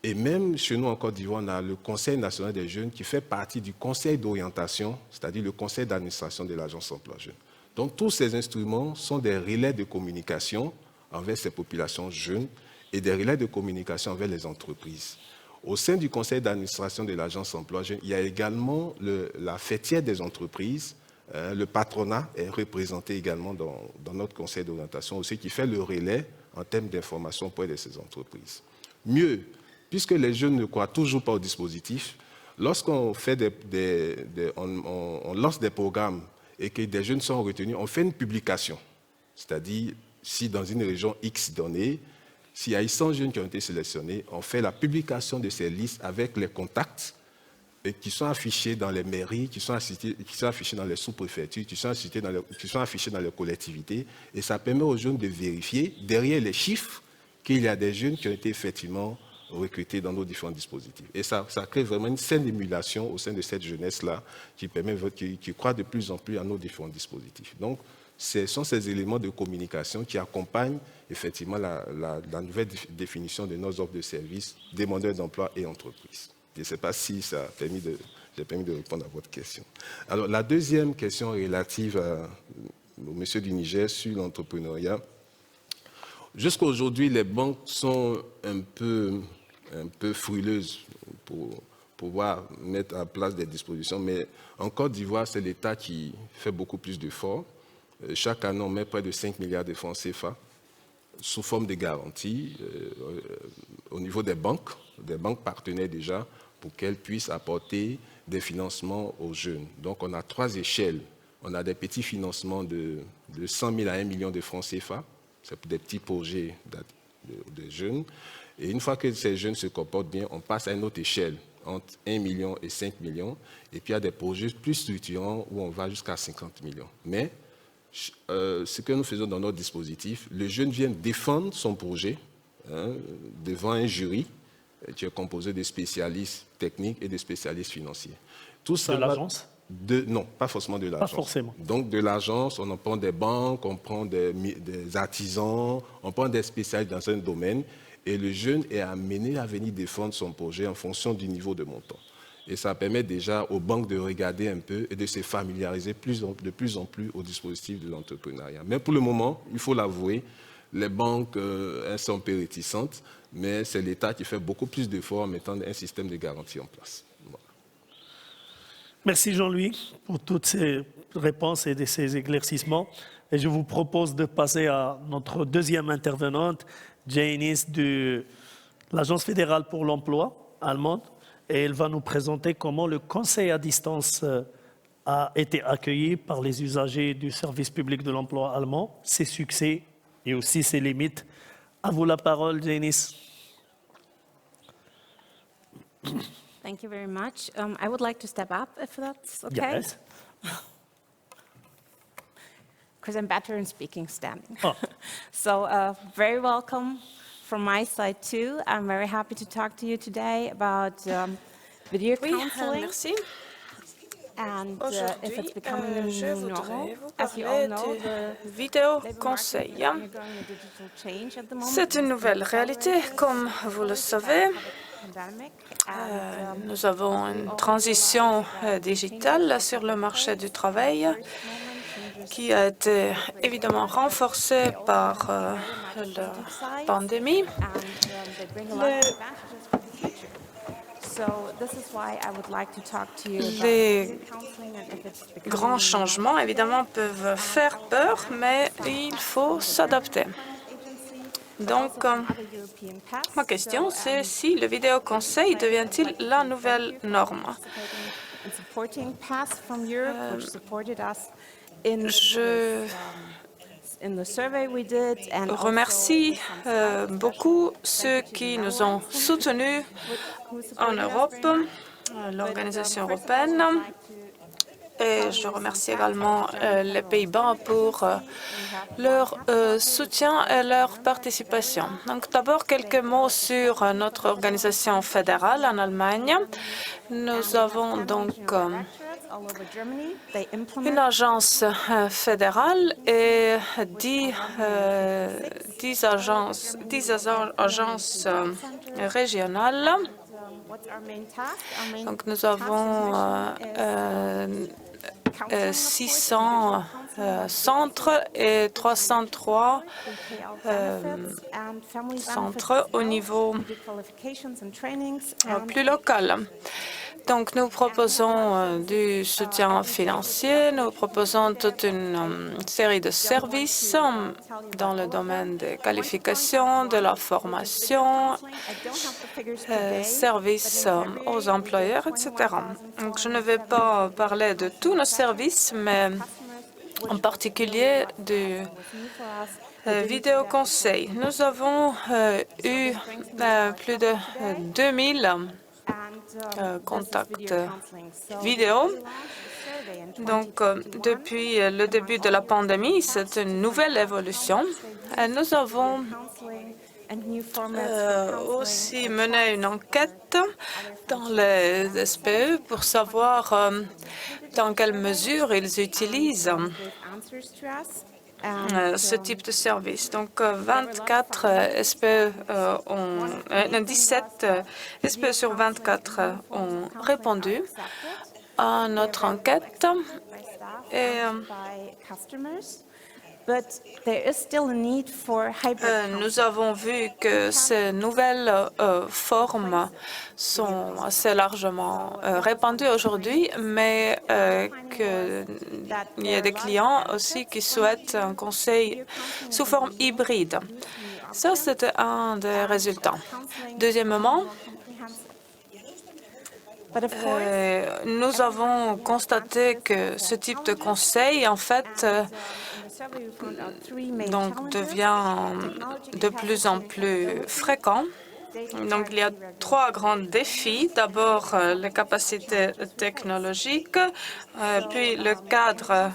Speaker 2: Et même chez nous en Côte d'Ivoire, on a le Conseil national des jeunes qui fait partie du conseil d'orientation, c'est-à-dire le conseil d'administration de l'Agence Emploi Jeunes. Donc tous ces instruments sont des relais de communication envers ces populations jeunes et des relais de communication envers les entreprises. Au sein du conseil d'administration de l'Agence Emploi Jeunes, il y a également la fêtière des entreprises. Le patronat est représenté également dans notre conseil d'orientation aussi, qui fait le relais en termes d'information auprès de ces entreprises. Mieux, puisque les jeunes ne croient toujours pas au dispositif, lorsqu'on fait on lance des programmes et que des jeunes sont retenus, on fait une publication. C'est-à-dire, si dans une région X donnée, s'il y a 100 jeunes qui ont été sélectionnés, on fait la publication de ces listes avec les contacts et qui sont affichés dans les mairies, qui sont affichés dans les sous-préfectures, qui sont affichés dans les collectivités. Et ça permet aux jeunes de vérifier, derrière les chiffres, qu'il y a des jeunes qui ont été effectivement recrutés dans nos différents dispositifs. Et ça crée vraiment une saine émulation au sein de cette jeunesse-là qui croit de plus en plus à nos différents dispositifs. Donc, ce sont ces éléments de communication qui accompagnent effectivement la nouvelle définition de nos offres de services, demandeurs d'emploi et entreprises. Je ne sais pas si ça a permis de répondre à votre question. Alors, la deuxième question relative au monsieur du Niger sur l'entrepreneuriat. Jusqu'à aujourd'hui, les banques sont un peu frileuses pour pouvoir mettre en place des dispositions, mais en Côte d'Ivoire, c'est l'État qui fait beaucoup plus d'efforts. Chaque année, on met près de 5 milliards de francs CFA sous forme de garantie au niveau des banques partenaires déjà, pour qu'elles puissent apporter des financements aux jeunes. Donc, on a 3 échelles. On a des petits financements de 100 000 à 1 million de francs CFA. C'est pour des petits projets de jeunes. Et une fois que ces jeunes se comportent bien, on passe à une autre échelle, entre 1 million et 5 millions. Et puis, il y a des projets plus structurants où on va jusqu'à 50 millions. Mais ce que nous faisons dans notre dispositif, le jeune vient défendre son projet devant un jury qui est composé de spécialistes techniques et de spécialistes financiers. Tout ça
Speaker 1: de l'agence?
Speaker 2: Non, pas forcément de l'agence.
Speaker 1: Pas forcément.
Speaker 2: Donc de l'agence, on en prend des banques, on prend des artisans, on prend des spécialistes dans un domaine et le jeune est amené à venir défendre son projet en fonction du niveau de montant. Et ça permet déjà aux banques de regarder un peu et de se familiariser de plus en plus au dispositif de l'entrepreneuriat. Mais pour le moment, il faut l'avouer, les banques elles sont un peu réticentes, mais c'est l'État qui fait beaucoup plus d'efforts en mettant un système de garantie en place. Voilà.
Speaker 1: Merci Jean-Louis pour toutes ces réponses et ces éclaircissements. Et je vous propose de passer à notre deuxième intervenante, Janice de l'Agence fédérale pour l'emploi allemande. Et elle va nous présenter comment le conseil à distance a été accueilli par les usagers du service public de l'emploi allemand, ses succès et aussi ses limites. À vous la parole, Janice.
Speaker 5: Thank you very much. I would like to step up, if that's okay.
Speaker 1: Yes.
Speaker 5: Because I'm better in speaking standing.
Speaker 1: Oh.
Speaker 5: So, very welcome from my side too. I'm very happy to talk to you today about video
Speaker 6: Oui,
Speaker 5: counseling.
Speaker 6: merci.
Speaker 5: And if
Speaker 6: Aujourd'hui,
Speaker 5: it's becoming the
Speaker 6: je
Speaker 5: new normal,
Speaker 6: voudrais vous
Speaker 5: as you all
Speaker 6: parler
Speaker 5: know,
Speaker 6: du
Speaker 5: the labor market
Speaker 6: vidéo-conseil.
Speaker 5: is undergoing a digital change at the moment.
Speaker 6: C'est une nouvelle réalité, comme vous le savez.
Speaker 5: Pandemic, and,
Speaker 6: Nous avons une transition digitale sur le marché du travail qui a été évidemment renforcée par la pandémie. Les grands changements, évidemment, peuvent faire peur, mais il faut s'adapter. Donc, ma question, c'est si le vidéoconseil devient-il la nouvelle norme?
Speaker 5: and supporting past from Europe, which supported us in
Speaker 6: Je
Speaker 5: in the survey we did, and also
Speaker 6: remercie
Speaker 5: some slides,
Speaker 6: beaucoup
Speaker 5: especially
Speaker 6: ceux qui nous ont soutenus
Speaker 5: who
Speaker 6: en
Speaker 5: supported us
Speaker 6: Europe,
Speaker 5: very much.
Speaker 6: l'organisation
Speaker 5: First of all,
Speaker 6: européenne.
Speaker 5: we'd like to
Speaker 6: Et je remercie également les Pays-Bas pour leur soutien et leur participation. Donc d'abord quelques mots sur notre organisation fédérale en Allemagne. Nous avons donc une agence fédérale et 10 agences régionales. Donc nous avons 600 centres et 303 centres au niveau plus local. Donc, nous proposons du soutien financier, nous proposons toute une série de services dans le domaine des qualifications, de la formation, services aux employeurs, etc. Donc, je ne vais pas parler de tous nos services, mais en particulier du vidéoconseil. Nous avons eu plus de 2000 contacts vidéo. Donc, depuis le début de la pandémie, c'est une nouvelle évolution. Nous avons aussi mené une enquête dans les SPE pour savoir dans quelle mesure ils utilisent ce type de service. Donc, 24 SPE 17 SPE sur 24 ont répondu à notre enquête. Et nous avons vu que ces nouvelles formes sont assez largement répandues aujourd'hui, mais qu'il y a des clients aussi qui souhaitent un conseil sous forme hybride. Ça, c'était un des résultats. Deuxièmement, nous avons constaté que ce type de conseil, en fait, donc devient de plus en plus fréquent. Donc, il y a 3 grands défis. D'abord, les capacités technologiques, puis le cadre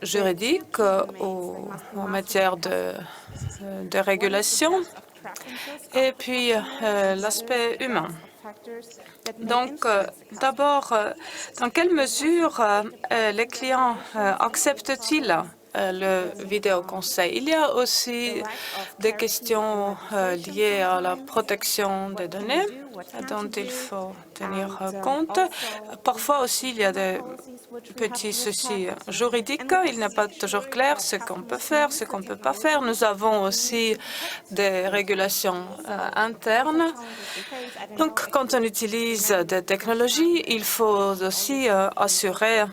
Speaker 6: juridique en matière de régulation, et puis l'aspect humain. Donc, d'abord, dans quelle mesure les clients acceptent-ils le vidéoconseil? Il y a aussi des questions liées à la protection des données dont il faut tenir compte. Parfois aussi, il y a des petits soucis juridiques. Il n'est pas toujours clair ce qu'on peut faire, ce qu'on ne peut pas faire. Nous avons aussi des régulations internes. Donc, quand on utilise des technologies, il faut aussi assurer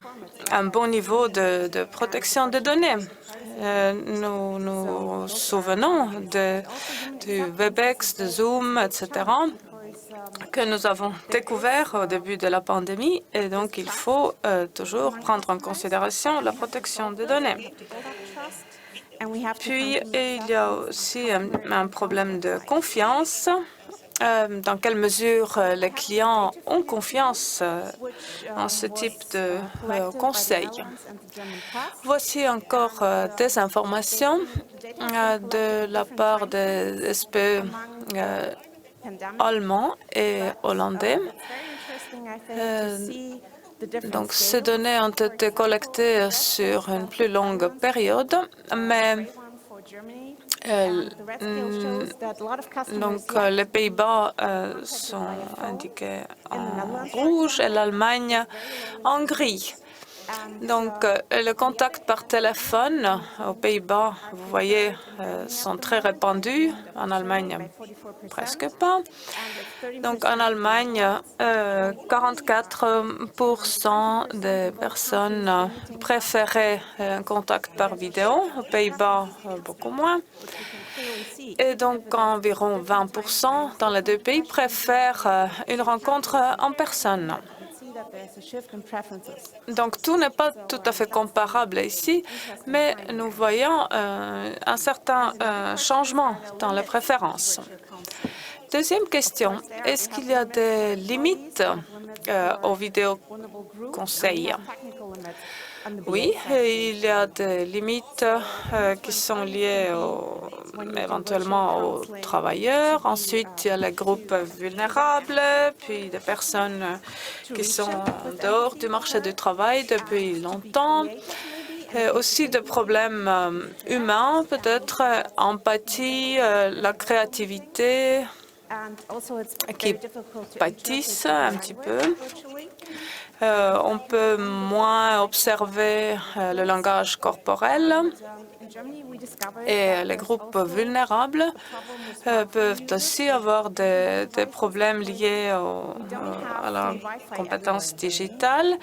Speaker 6: un bon niveau de protection des données. Nous nous souvenons du WebEx, de Zoom, etc., que nous avons découvert au début de la pandémie, et donc il faut toujours prendre en considération la protection des données. Puis, il y a aussi un problème de confiance. Dans quelle mesure les clients ont confiance en ce type de conseil. Voici encore des informations de la part des SPE allemands et hollandais. Donc, ces données ont été collectées sur une plus longue période, mais donc les Pays-Bas sont indiqués en rouge et l'Allemagne en gris. Donc, le contact par téléphone aux Pays-Bas, vous voyez, sont très répandus. En Allemagne, presque pas. Donc, en Allemagne, 44% des personnes préféraient un contact par vidéo. Aux Pays-Bas, beaucoup moins. Et donc, environ 20% dans les deux pays préfèrent une rencontre en personne. Donc, tout n'est pas tout à fait comparable ici, mais nous voyons un certain changement dans les préférences. Deuxième question, est-ce qu'il y a des limites aux vidéoconseils? Oui, il y a des limites qui sont liées éventuellement aux travailleurs. Ensuite, il y a les groupes vulnérables, puis des personnes qui sont en dehors du marché du travail depuis longtemps. Aussi des problèmes humains, peut-être empathie, la créativité, qui pâtissent un petit peu. On peut moins observer le langage corporel et les groupes vulnérables peuvent aussi avoir des problèmes liés à la compétence digitale.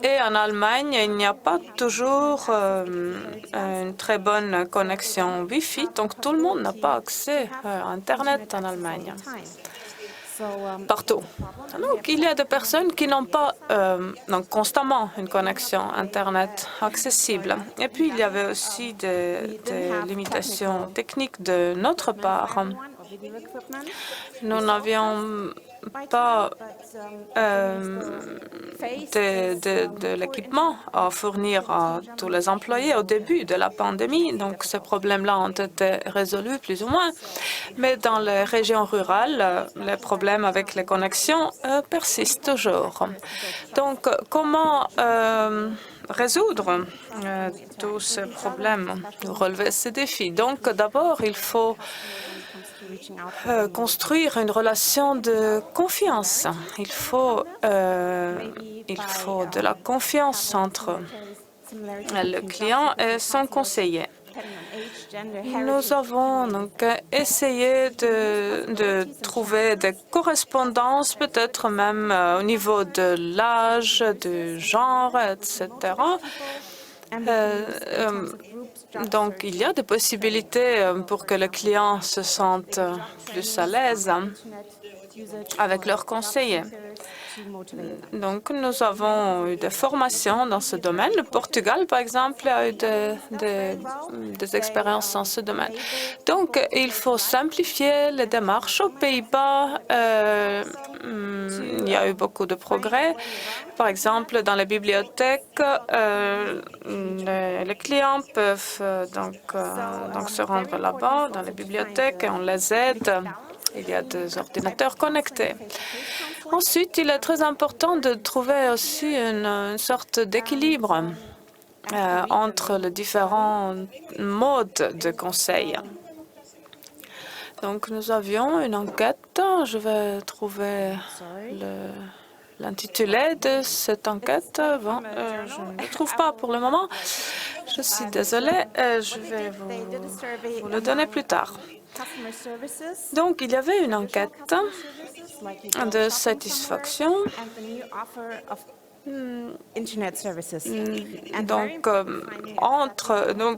Speaker 6: Et en Allemagne, il n'y a pas toujours une très bonne connexion Wi-Fi, donc tout le monde n'a pas accès à Internet en Allemagne. Partout. Donc, il y a des personnes qui n'ont pas donc, constamment une connexion Internet accessible. Et puis, il y avait aussi des limitations techniques de notre part. Nous n'avions pas de l'équipement à fournir à tous les employés au début de la pandémie. Donc, ces problèmes-là ont été résolus plus ou moins. Mais dans les régions rurales, les problèmes avec les connexions persistent toujours. Donc, comment résoudre tous ces problèmes, relever ces défis? Donc, d'abord, il faut construire une relation de confiance. Il faut de la confiance entre le client et son conseiller. Nous avons donc essayé de trouver des correspondances, peut-être même au niveau de l'âge, du genre, etc. Donc, il y a des possibilités pour que les clients se sentent plus à l'aise avec leurs conseillers. Donc, nous avons eu des formations dans ce domaine. Le Portugal, par exemple, a eu des expériences dans ce domaine. Donc, il faut simplifier les démarches. Aux Pays-Bas, il y a eu beaucoup de progrès. Par exemple, dans les bibliothèques, les clients peuvent donc se rendre là-bas, dans les bibliothèques, et on les aide. Il y a des ordinateurs connectés. Ensuite, il est très important de trouver aussi une sorte d'équilibre entre les différents modes de conseil. Donc, nous avions une enquête. Je vais trouver l'intitulé de cette enquête. Bon, je ne le trouve pas pour le moment. Je suis désolée. Je vais vous le donner plus tard. Donc, il y avait une enquête de satisfaction. Donc,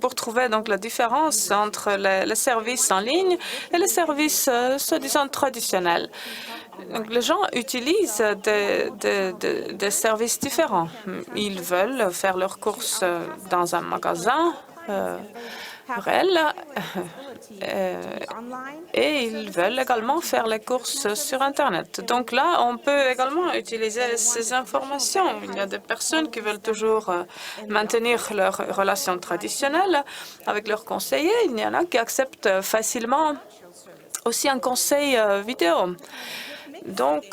Speaker 6: pour trouver donc la différence entre les services en ligne et les services soi-disant traditionnels. Donc, les gens utilisent des services différents. Ils veulent faire leurs courses dans un magasin réel et ils veulent également faire les courses sur Internet. Donc là, on peut également utiliser ces informations. Il y a des personnes qui veulent toujours maintenir leur relation traditionnelle avec leurs conseillers. Il y en a qui acceptent facilement aussi un conseil vidéo. Donc,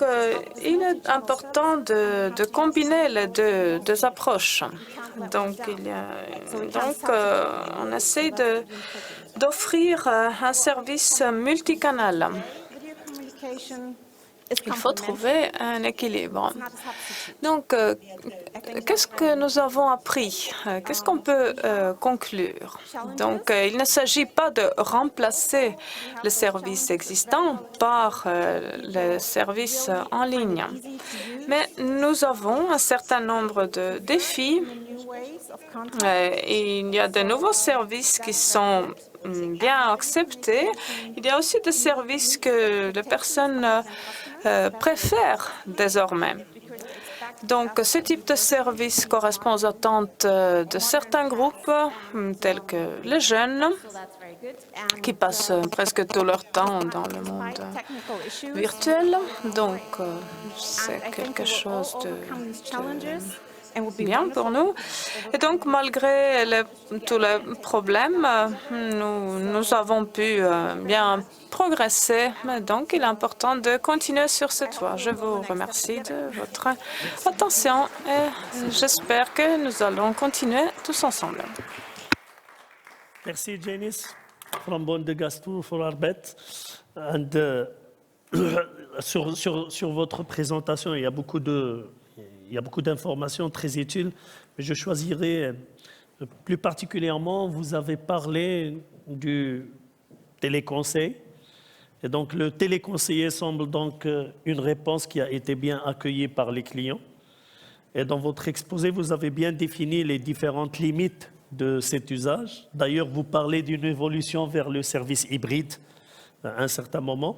Speaker 6: il est important de combiner les deux approches. Donc, on essaie d'offrir un service multicanal. Il faut trouver un équilibre. Donc, qu'est-ce que nous avons appris? Qu'est-ce qu'on peut conclure? Donc, il ne s'agit pas de remplacer les services existants par les services en ligne. Mais nous avons un certain nombre de défis. Il y a de nouveaux services qui sont bien acceptés. Il y a aussi des services que les personnes préfèrent désormais. Donc, ce type de service correspond aux attentes de certains groupes, tels que les jeunes, qui passent presque tout leur temps dans le monde virtuel. Donc, c'est quelque chose de bien pour nous. Et donc, malgré tous les problèmes, nous avons pu bien progresser. Donc, il est important de continuer sur cette voie. Je vous remercie de votre attention et j'espère que nous allons continuer tous ensemble.
Speaker 1: Merci, Janice, from Bondegastu for Arbet. And, sur votre présentation, il y a beaucoup d'informations très utiles, mais je choisirais plus particulièrement, vous avez parlé du téléconseil. Et donc, le téléconseiller semble donc une réponse qui a été bien accueillie par les clients. Et dans votre exposé, vous avez bien défini les différentes limites de cet usage. D'ailleurs, vous parlez d'une évolution vers le service hybride à un certain moment.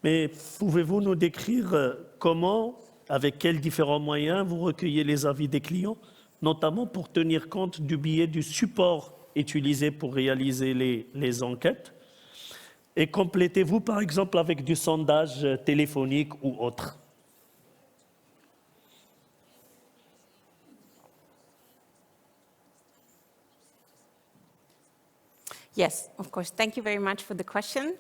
Speaker 1: Mais pouvez-vous nous décrire comment, avec quels différents moyens, vous recueillez les avis des clients, notamment pour tenir compte du biais du support utilisé pour réaliser les enquêtes? Et complétez-vous, par exemple, avec du sondage téléphonique ou autre?
Speaker 5: Yes, of course. Thank you very much for the question.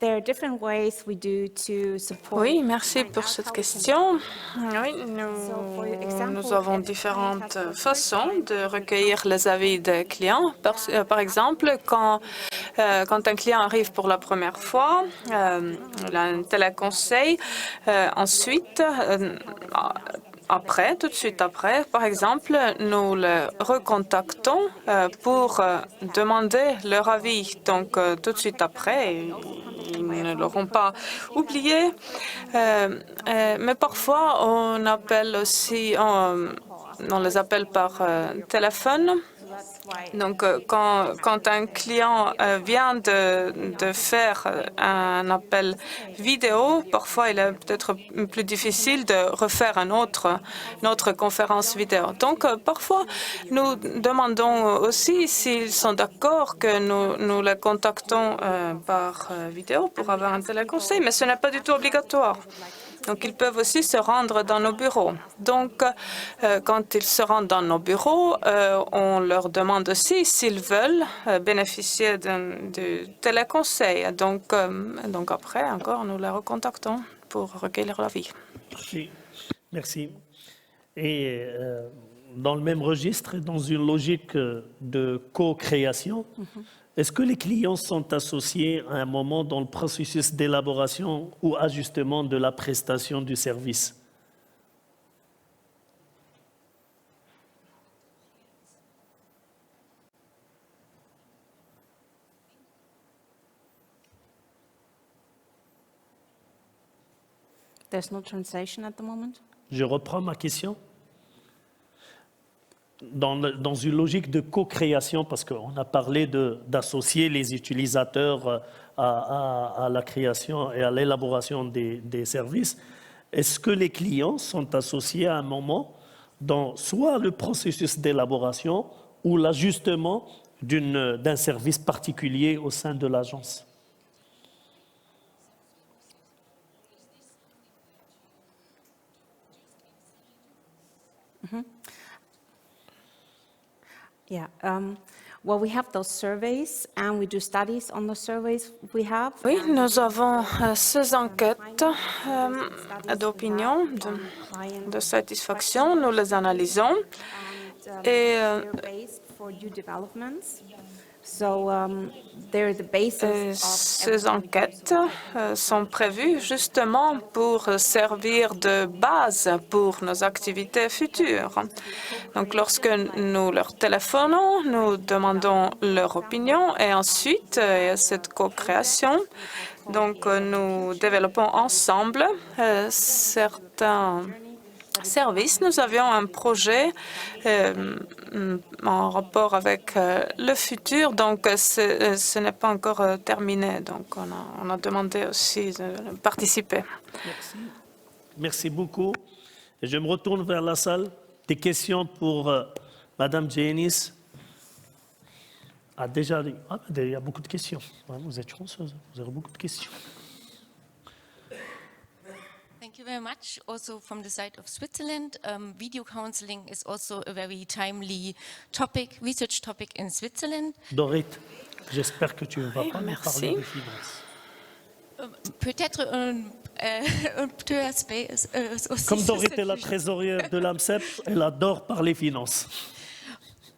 Speaker 5: There are different ways we do to support.
Speaker 6: Oui, merci pour cette question. Oui, nous avons différentes façons de recueillir les avis des clients. Par exemple, quand un client arrive pour la première fois, un téléconseil, ensuite, tout de suite après, par exemple, nous les recontactons pour demander leur avis. Donc, tout de suite après, ils ne l'auront pas oublié. Mais parfois, on appelle aussi, on les appelle par téléphone. Donc, quand un client vient de faire un appel vidéo, parfois il est peut-être plus difficile de refaire une autre conférence vidéo. Donc, parfois, nous demandons aussi s'ils sont d'accord que nous les contactons par vidéo pour avoir un téléconseil, mais ce n'est pas du tout obligatoire. Donc, ils peuvent aussi se rendre dans nos bureaux. Donc, quand ils se rendent dans nos bureaux, on leur demande aussi s'ils veulent bénéficier du téléconseil. Donc, après, encore, nous les recontactons pour recueillir l'avis.
Speaker 1: Merci. Et dans le même registre, dans une logique de co-création, est-ce que les clients sont associés à un moment dans le processus d'élaboration ou ajustement de la prestation du service?
Speaker 5: There's no translation at the moment.
Speaker 1: Je reprends ma question. Dans une logique de co-création, parce qu'on a parlé d'associer les utilisateurs à la création et à l'élaboration des services, est-ce que les clients sont associés à un moment dans soit le processus d'élaboration ou l'ajustement d'un service particulier au sein de l'agence?
Speaker 5: Yeah. Well, we have those surveys and we do studies on the surveys we have.
Speaker 6: Oui, nous avons ces enquêtes d'opinion, de satisfaction. Nous les analysons et ces enquêtes sont prévues justement pour servir de base pour nos activités futures. Donc, lorsque nous leur téléphonons, nous demandons leur opinion et ensuite, il y a cette co-création. Donc, nous développons ensemble certains service, nous avions un projet en rapport avec le futur, donc ce n'est pas encore terminé. Donc on a demandé aussi de participer.
Speaker 1: Merci. Merci beaucoup. Et je me retourne vers la salle. Des questions pour Madame Janis. Déjà, il y a beaucoup de questions. Vous êtes chanceuse, vous avez beaucoup de questions.
Speaker 7: Thank you very much. Also from the side of Switzerland, video counseling is also a very timely topic, research topic in Switzerland.
Speaker 1: Dorit, j'espère que tu ne vas pas nous
Speaker 6: merci.
Speaker 1: parler de finances.
Speaker 7: Peut-être un petit aspect aussi.
Speaker 1: Comme
Speaker 7: sur
Speaker 1: Dorit
Speaker 7: ce
Speaker 1: est la
Speaker 7: sujet.
Speaker 1: trésorière de l'AMCEP, elle adore parler finances.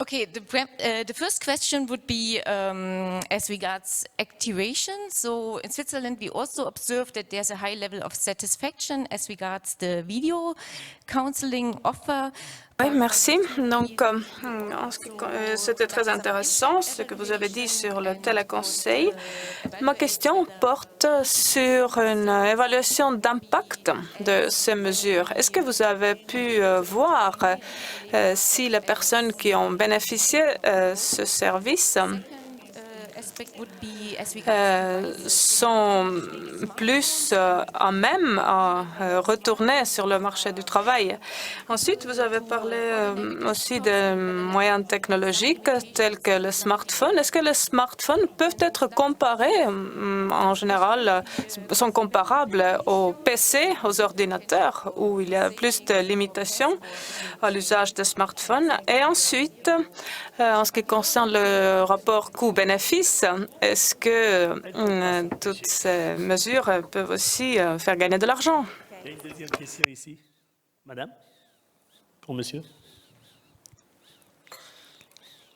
Speaker 7: Okay, the first question would be as regards activation. So in Switzerland, we also observe that there's a high level of satisfaction as regards the video counseling offer.
Speaker 6: Oui, merci. Donc, c'était très intéressant ce que vous avez dit sur le téléconseil. Ma question porte sur une évaluation d'impact de ces mesures. Est-ce que vous avez pu voir si les personnes qui ont bénéficié de ce service
Speaker 7: Aspect would be as regards
Speaker 6: sont plus à même à retourner sur le marché du travail. Ensuite, vous avez parlé aussi de moyens technologiques tels que le smartphone. Est-ce que les smartphones peuvent être comparés, en général, sont comparables aux PC, aux ordinateurs, où il y a plus de limitations à l'usage des smartphones? Et ensuite, en ce qui concerne le rapport coût-bénéfice, est-ce que toutes ces mesures peuvent aussi faire gagner de l'argent?
Speaker 1: Il y a une deuxième question ici. Madame? Pour monsieur?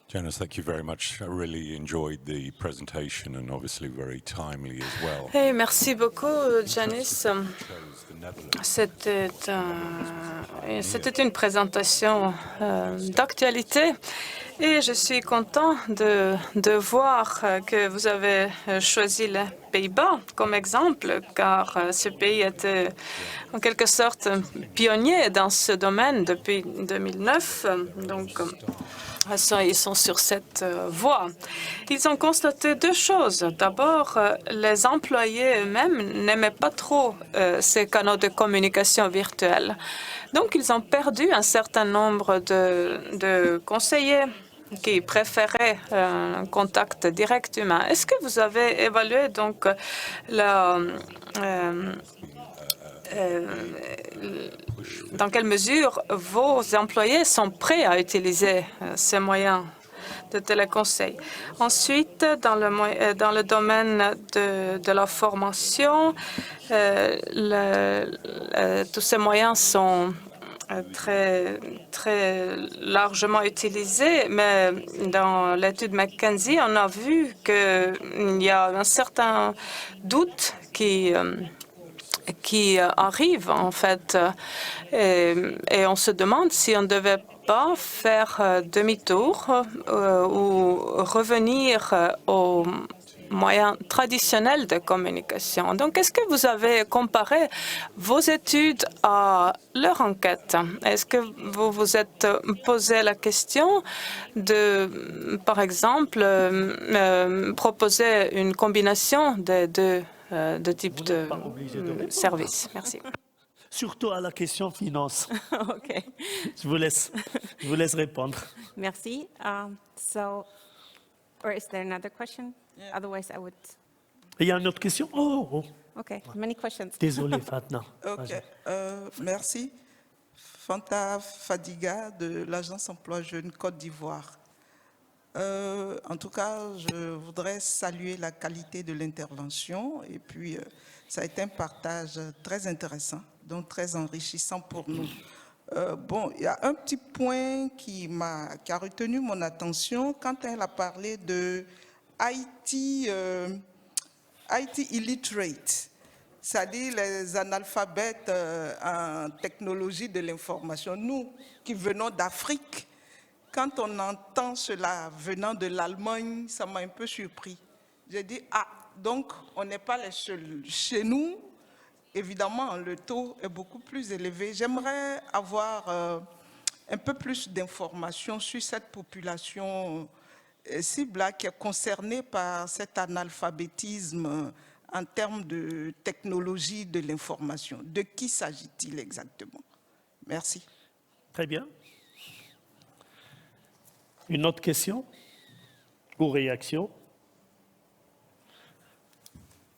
Speaker 8: Janice, thank you very much. I really enjoyed the presentation and obviously very timely as well.
Speaker 6: Hey, merci beaucoup, Janice. C'était une présentation d'actualité et je suis content de voir que vous avez choisi les Pays-Bas comme exemple, car ce pays était en quelque sorte pionnier dans ce domaine depuis 2009. Donc, ils sont sur cette voie. Ils ont constaté deux choses. D'abord, les employés eux-mêmes n'aimaient pas trop ces canaux de communication virtuels. Donc, ils ont perdu un certain nombre de conseillers qui préféraient un contact direct humain. Est-ce que vous avez évalué donc dans quelle mesure vos employés sont prêts à utiliser ces moyens de téléconseil? Ensuite, dans le domaine de la formation, tous ces moyens sont très largement utilisés, mais dans l'étude McKinsey, on a vu qu'il y a un certain doute qui arrive, en fait, et on se demande si on ne devait pas faire demi-tour ou revenir aux moyens traditionnels de communication. Donc, est-ce que vous avez comparé vos études à leur enquête? Est-ce que vous vous êtes posé la question de, par exemple, proposer une combinaison des deux types de services? Merci.
Speaker 1: Surtout à la question finance.
Speaker 5: Okay.
Speaker 1: Je vous laisse répondre.
Speaker 5: Merci. Or is there another question? Yeah. Otherwise, I would.
Speaker 1: Il y a une autre question? Oh.
Speaker 5: Okay, many questions.
Speaker 1: Désolé, Fatna.
Speaker 9: Ok, merci. Fanta Fadiga de l'Agence Emploi Jeunes Côte d'Ivoire. En tout cas, je voudrais saluer la qualité de l'intervention et puis ça a été un partage très intéressant, donc très enrichissant pour nous. Bon, il y a un petit point qui a retenu mon attention quand elle a parlé de IT illiterate, c'est-à-dire les analphabètes en technologie de l'information. Nous qui venons d'Afrique, quand on entend cela venant de l'Allemagne, ça m'a un peu surpris. J'ai dit, donc on n'est pas les seuls. Chez nous, évidemment, le taux est beaucoup plus élevé. J'aimerais avoir un peu plus d'informations sur cette population cible qui est concernée par cet analphabétisme en termes de technologie de l'information. De qui s'agit-il exactement? Merci.
Speaker 1: Très bien. Une autre question ou réaction?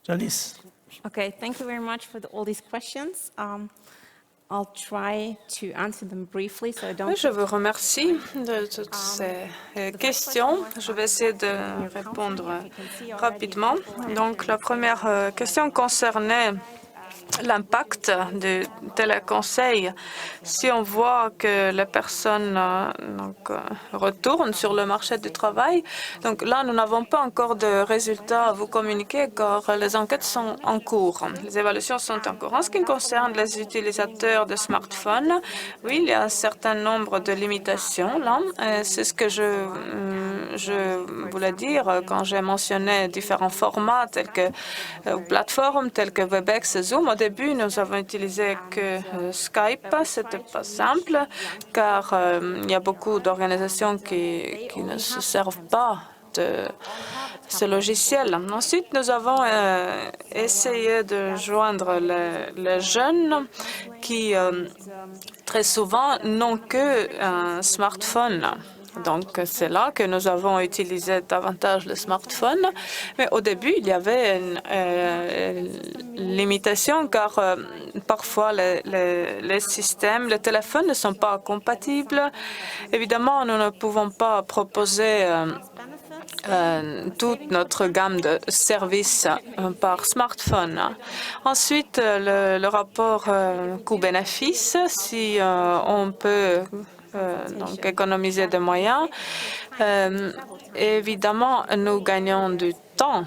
Speaker 1: Janice.
Speaker 5: Okay, thank you very much for all these questions. I'll try to answer them briefly, so I don't.
Speaker 6: Je vous remercie de toutes ces questions. Je vais essayer de répondre rapidement. Donc, la première question concernait l'impact du téléconseil. Si on voit que les personnes retournent sur le marché du travail, donc là, nous n'avons pas encore de résultats à vous communiquer car les enquêtes sont en cours. Les évaluations sont en cours. En ce qui concerne les utilisateurs de smartphones, oui, il y a un certain nombre de limitations là. C'est ce que je voulais dire quand j'ai mentionné différents formats tels que plateformes, tels que Webex et Zoom. Au début, nous avons utilisé que Skype. C'était pas simple car il y a beaucoup d'organisations qui ne se servent pas de ce logiciel. Ensuite, nous avons essayé de joindre les jeunes qui très souvent n'ont qu'un smartphone. Donc, c'est là que nous avons utilisé davantage le smartphone. Mais au début, il y avait une limitation car parfois les systèmes, les téléphones ne sont pas compatibles. Évidemment, nous ne pouvons pas proposer toute notre gamme de services par smartphone. Ensuite, le rapport coût-bénéfice, si on peut donc économiser des moyens. Évidemment, nous gagnons du temps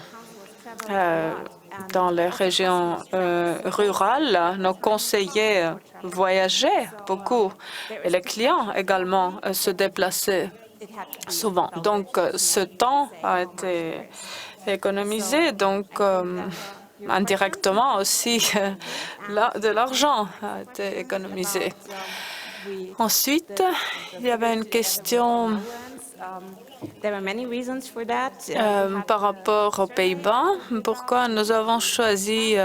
Speaker 6: dans les régions rurales. Nos conseillers voyageaient beaucoup et les clients également se déplaçaient souvent. Donc, ce temps a été économisé. Donc, indirectement aussi, de l'argent a été économisé. Ensuite, il y avait une question par rapport aux Pays-Bas. Pourquoi nous avons choisi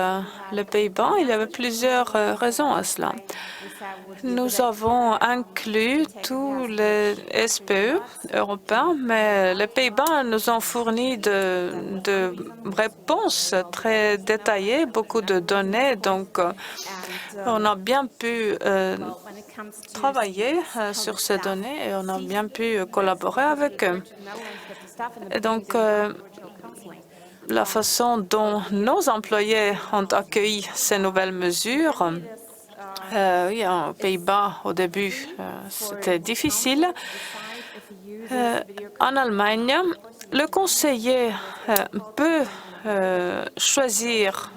Speaker 6: les Pays-Bas? Il y avait plusieurs raisons à cela. Nous avons inclus tous les SPE européens, mais les Pays-Bas nous ont fourni de réponses très détaillées, beaucoup de données. Donc, on a bien pu travailler sur ces données et on a bien pu collaborer avec eux. Et donc, la façon dont nos employés ont accueilli ces nouvelles mesures, oui, aux Pays-Bas, au début, c'était difficile. En Allemagne, le conseiller peut choisir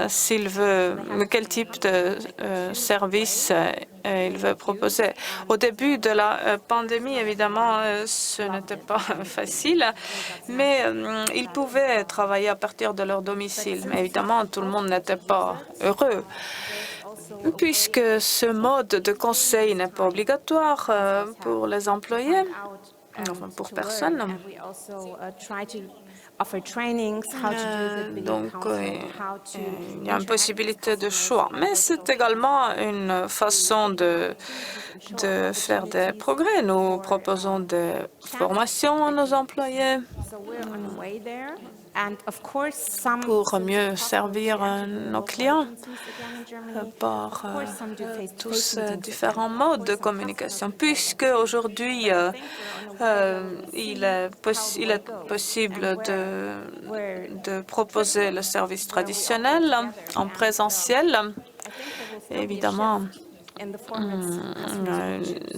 Speaker 6: s'il veut, quel type de service il veut proposer. Au début de la pandémie, évidemment, ce n'était pas facile, mais ils pouvaient travailler à partir de leur domicile. Mais évidemment, tout le monde n'était pas heureux. Puisque ce mode de conseil n'est pas obligatoire pour les employés, enfin pour personne. Donc, il y a une possibilité de choix. Mais c'est également une façon de faire des progrès. Nous proposons des formations à nos employés pour mieux servir nos clients par tous ces différents modes de communication. Puisque aujourd'hui, il est possible de proposer le service traditionnel en présentiel. Évidemment,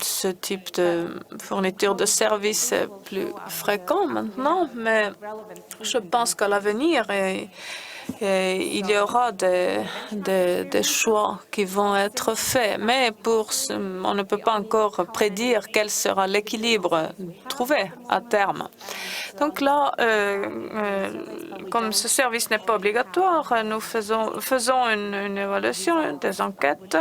Speaker 6: ce type de fourniture de services est plus fréquent maintenant, mais je pense qu'à l'avenir, il y aura des choix qui vont être faits. Mais on ne peut pas encore prédire quel sera l'équilibre trouvé à terme. Donc là, comme ce service n'est pas obligatoire, nous faisons une évaluation, des enquêtes.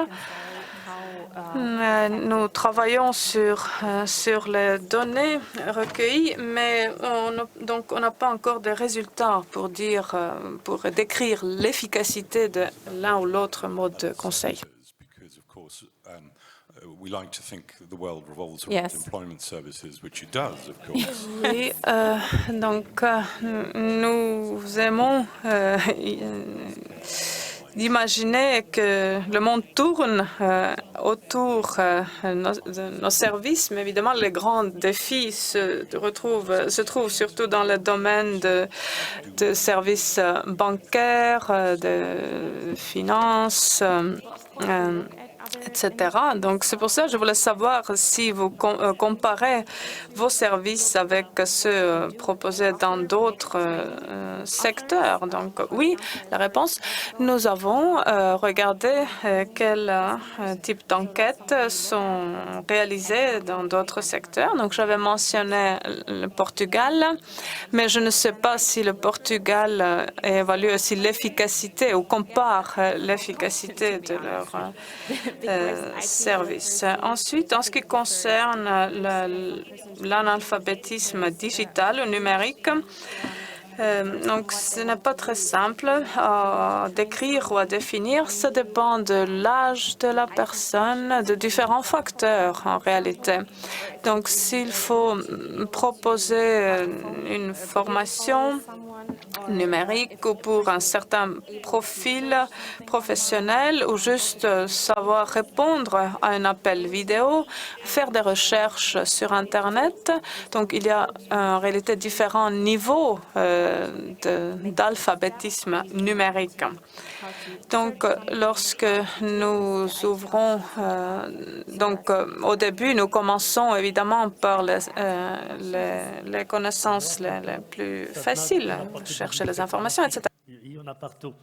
Speaker 6: Nous travaillons sur les données recueillies, mais on n'a pas encore de résultats pour décrire l'efficacité de l'un ou l'autre mode de conseil.
Speaker 8: We like to think the world revolves around
Speaker 5: Yes.
Speaker 8: employment services, which it does, of course.
Speaker 6: Oui, donc nous aimons d'imaginer que le monde tourne autour de nos services, mais évidemment les grands défis se trouvent surtout dans le domaine de services bancaires, de finances, etc. Donc, c'est pour ça que je voulais savoir si vous comparez vos services avec ceux proposés dans d'autres secteurs. Donc, oui, la réponse, nous avons regardé quel type d'enquêtes sont réalisées dans d'autres secteurs. Donc, j'avais mentionné le Portugal, mais je ne sais pas si le Portugal évalue aussi l'efficacité ou compare l'efficacité de leur service. Ensuite, en ce qui concerne l'analphabétisme digital ou numérique, donc ce n'est pas très simple à décrire ou à définir. Ça dépend de l'âge de la personne, de différents facteurs en réalité. Donc s'il faut proposer une formation numérique ou pour un certain profil professionnel ou juste savoir répondre à un appel vidéo, faire des recherches sur Internet. Donc, il y a en réalité différents niveaux d'alphabétisme numérique. Donc, lorsque nous ouvrons, au début, nous commençons évidemment par les connaissances les plus faciles, chercher les informations, etc.
Speaker 1: Il y en a partout.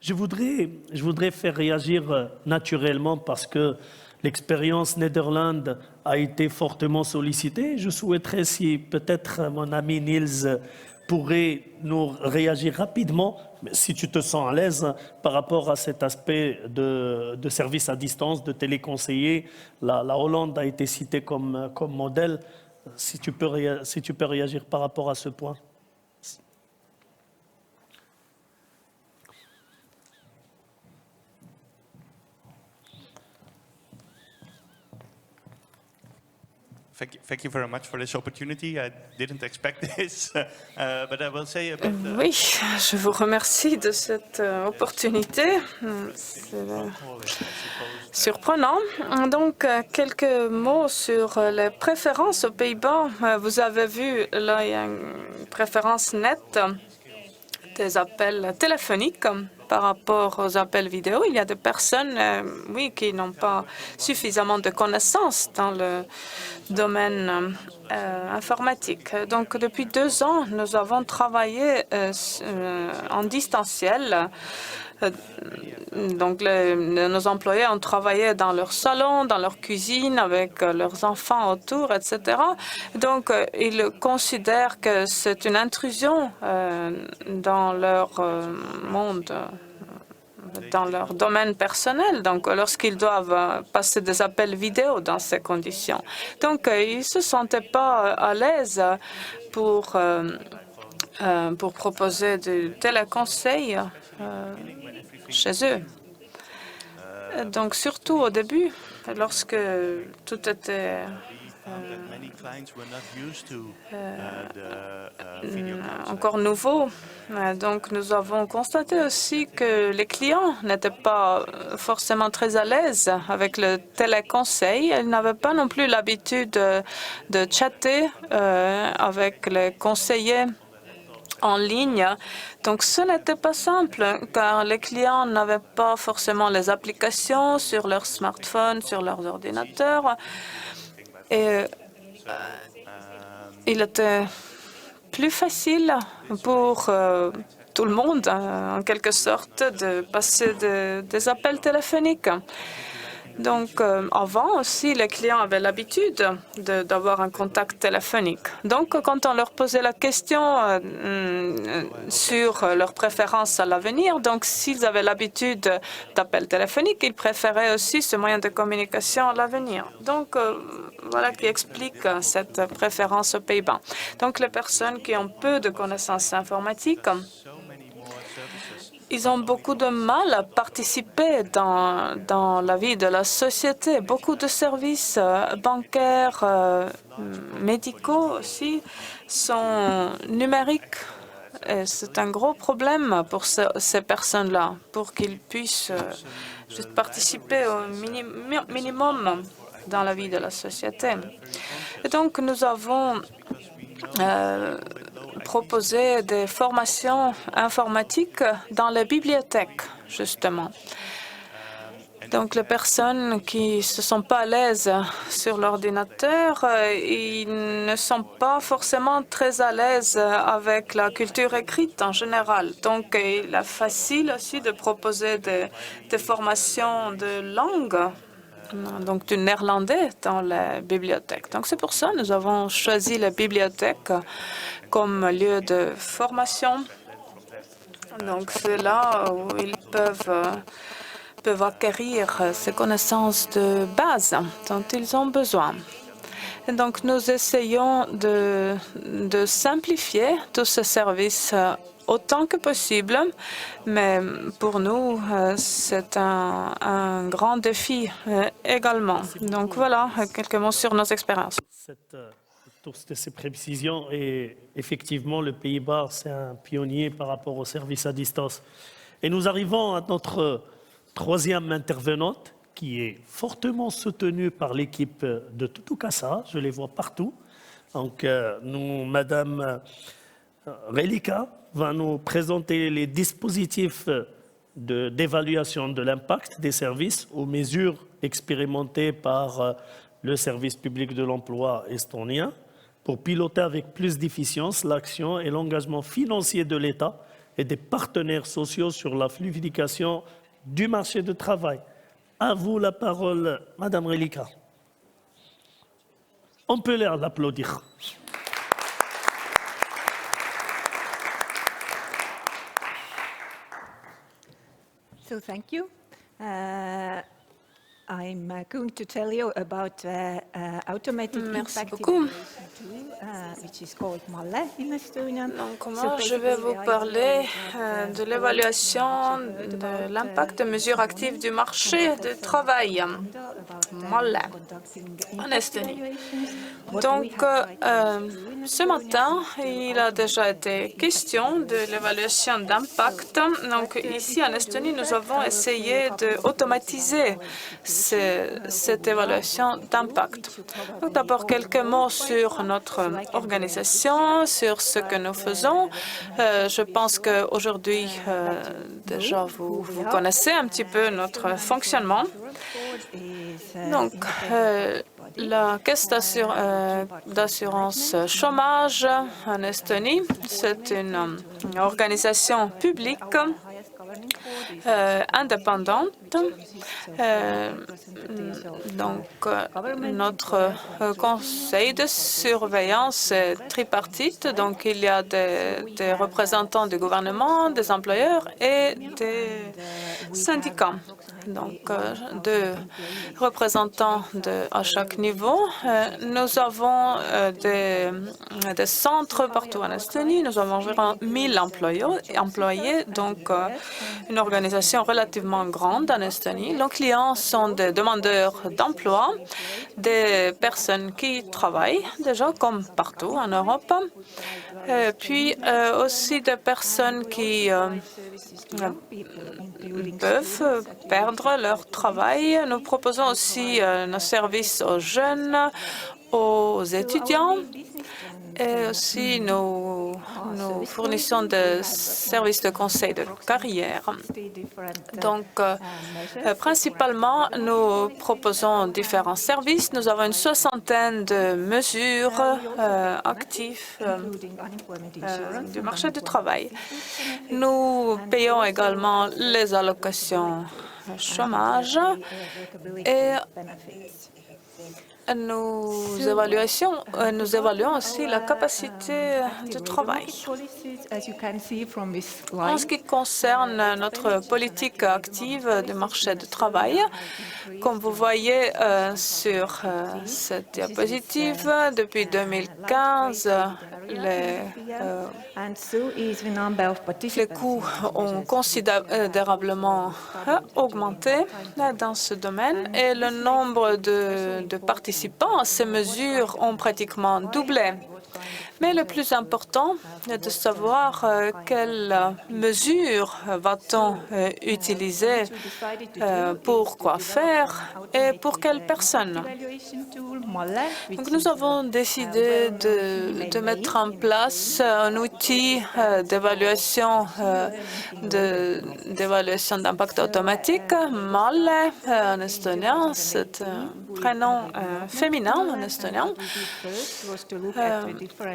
Speaker 1: Je voudrais faire réagir naturellement parce que l'expérience Netherlands a été fortement sollicitée. Je souhaiterais si peut-être mon ami Niels pourrait nous réagir rapidement, si tu te sens à l'aise, par rapport à cet aspect de service à distance, de téléconseiller. La Hollande a été citée comme modèle. Si tu peux réagir par rapport à ce point.
Speaker 10: Thank you very much for this opportunity. I didn't expect this, but I will say a bit.
Speaker 6: Oui, je vous remercie de cette opportunité. C'est surprenant. Donc, quelques mots sur les préférences aux Pays-Bas. Vous avez vu, là, il y a une préférence nette des appels téléphoniques par rapport aux appels vidéo. Il y a des personnes, oui, qui n'ont pas suffisamment de connaissances dans le domaine informatique. Donc, depuis 2 ans, nous avons travaillé en distanciel. Donc, nos employés ont travaillé dans leur salon, dans leur cuisine, avec leurs enfants autour, etc. Donc, ils considèrent que c'est une intrusion dans leur monde, dans leur domaine personnel, donc lorsqu'ils doivent passer des appels vidéo dans ces conditions. Donc, ils ne se sentaient pas à l'aise pour proposer du téléconseil chez eux. Donc, surtout au début, lorsque tout était encore nouveau. Donc, nous avons constaté aussi que les clients n'étaient pas forcément très à l'aise avec le téléconseil. Ils n'avaient pas non plus l'habitude de chatter avec les conseillers en ligne. Donc, ce n'était pas simple, car les clients n'avaient pas forcément les applications sur leur smartphone, sur leurs ordinateurs. Et il était plus facile pour tout le monde, en quelque sorte, de passer des appels téléphoniques. Donc, avant aussi, les clients avaient l'habitude d'avoir un contact téléphonique. Donc, quand on leur posait la question sur leurs préférences à l'avenir, donc s'ils avaient l'habitude d'appels téléphoniques, ils préféraient aussi ce moyen de communication à l'avenir. Donc, voilà qui explique cette préférence aux Pays-Bas. Donc, les personnes qui ont peu de connaissances informatiques, ils ont beaucoup de mal à participer dans la vie de la société. Beaucoup de services bancaires, médicaux aussi sont numériques. Et c'est un gros problème pour ces personnes-là, pour qu'ils puissent juste participer au minimum dans la vie de la société. Et donc, nous avons proposer des formations informatiques dans les bibliothèques, justement. Donc, les personnes qui ne se sont pas à l'aise sur l'ordinateur, ils ne sont pas forcément très à l'aise avec la culture écrite en général. Donc, il est facile aussi de proposer des formations de langue, donc du néerlandais dans les bibliothèques. Donc, c'est pour ça que nous avons choisi les bibliothèques comme lieu de formation. Donc, c'est là où ils peuvent acquérir ces connaissances de base dont ils ont besoin. Et donc, nous essayons de simplifier tous ces services autant que possible, mais pour nous, c'est un grand défi également. Donc, voilà quelques mots sur nos expériences.
Speaker 1: Toutes ces précisions, et effectivement, le Pays-Bas, c'est un pionnier par rapport aux services à distance. Et nous arrivons à notre troisième intervenante, qui est fortement soutenue par l'équipe de Tutukasa. Je les vois partout. Donc, Madame Relika va nous présenter les dispositifs d'évaluation de l'impact des services aux mesures expérimentées par le service public de l'emploi estonien pour piloter avec plus d'efficience l'action et l'engagement financier de l'État et des partenaires sociaux sur la fluidification du marché du travail. À vous la parole, Madame Relika. On peut l'applaudir.
Speaker 11: So thank you. I'm going to tell you about automated impact evaluation tool, which is called MALLE in Estonian.
Speaker 6: Donc, moi, je vais vous parler de l'évaluation de l'impact des mesures actives du marché du travail, MALLE, en Estonie. Donc, ce matin, il a déjà été question de l'évaluation d'impact. Donc, ici en Estonie, nous avons essayé d'automatiser cette évaluation d'impact. Donc, d'abord, quelques mots sur notre organisation, sur ce que nous faisons. Je pense qu'aujourd'hui, déjà, vous connaissez un petit peu notre fonctionnement. Donc, la caisse d'assurance chômage en Estonie, c'est une organisation publique indépendante. Donc, notre conseil de surveillance est tripartite. Donc, il y a des représentants du gouvernement, des employeurs et des syndicats. Donc, deux représentants à chaque niveau. Nous avons des centres partout en Estonie. Nous avons environ 1000 employés, donc une organisation relativement grande en Estonie. Nos clients sont des demandeurs d'emploi, des personnes qui travaillent déjà comme partout en Europe, puis aussi des personnes qui peuvent perdre leur travail. Nous proposons aussi nos services aux jeunes, aux étudiants, et aussi nous nous fournissons des services de conseil de carrière. Donc, principalement, nous proposons différents services. Nous avons une soixantaine de mesures actives du marché du travail. Nous payons également les allocations chômage et nous évaluons aussi la capacité de travail. En ce qui concerne notre politique active du marché du travail, comme vous voyez sur cette diapositive, depuis 2015, les coûts ont considérablement augmenté dans ce domaine et le nombre de participants à ces mesures ont pratiquement doublé. Mais le plus important est de savoir quelles mesures va-t-on utiliser, pour quoi faire et pour quelles personnes. Donc, nous avons décidé de mettre en place un outil d'évaluation d'impact automatique, MALE en estonien, c'est un prénom féminin en estonien.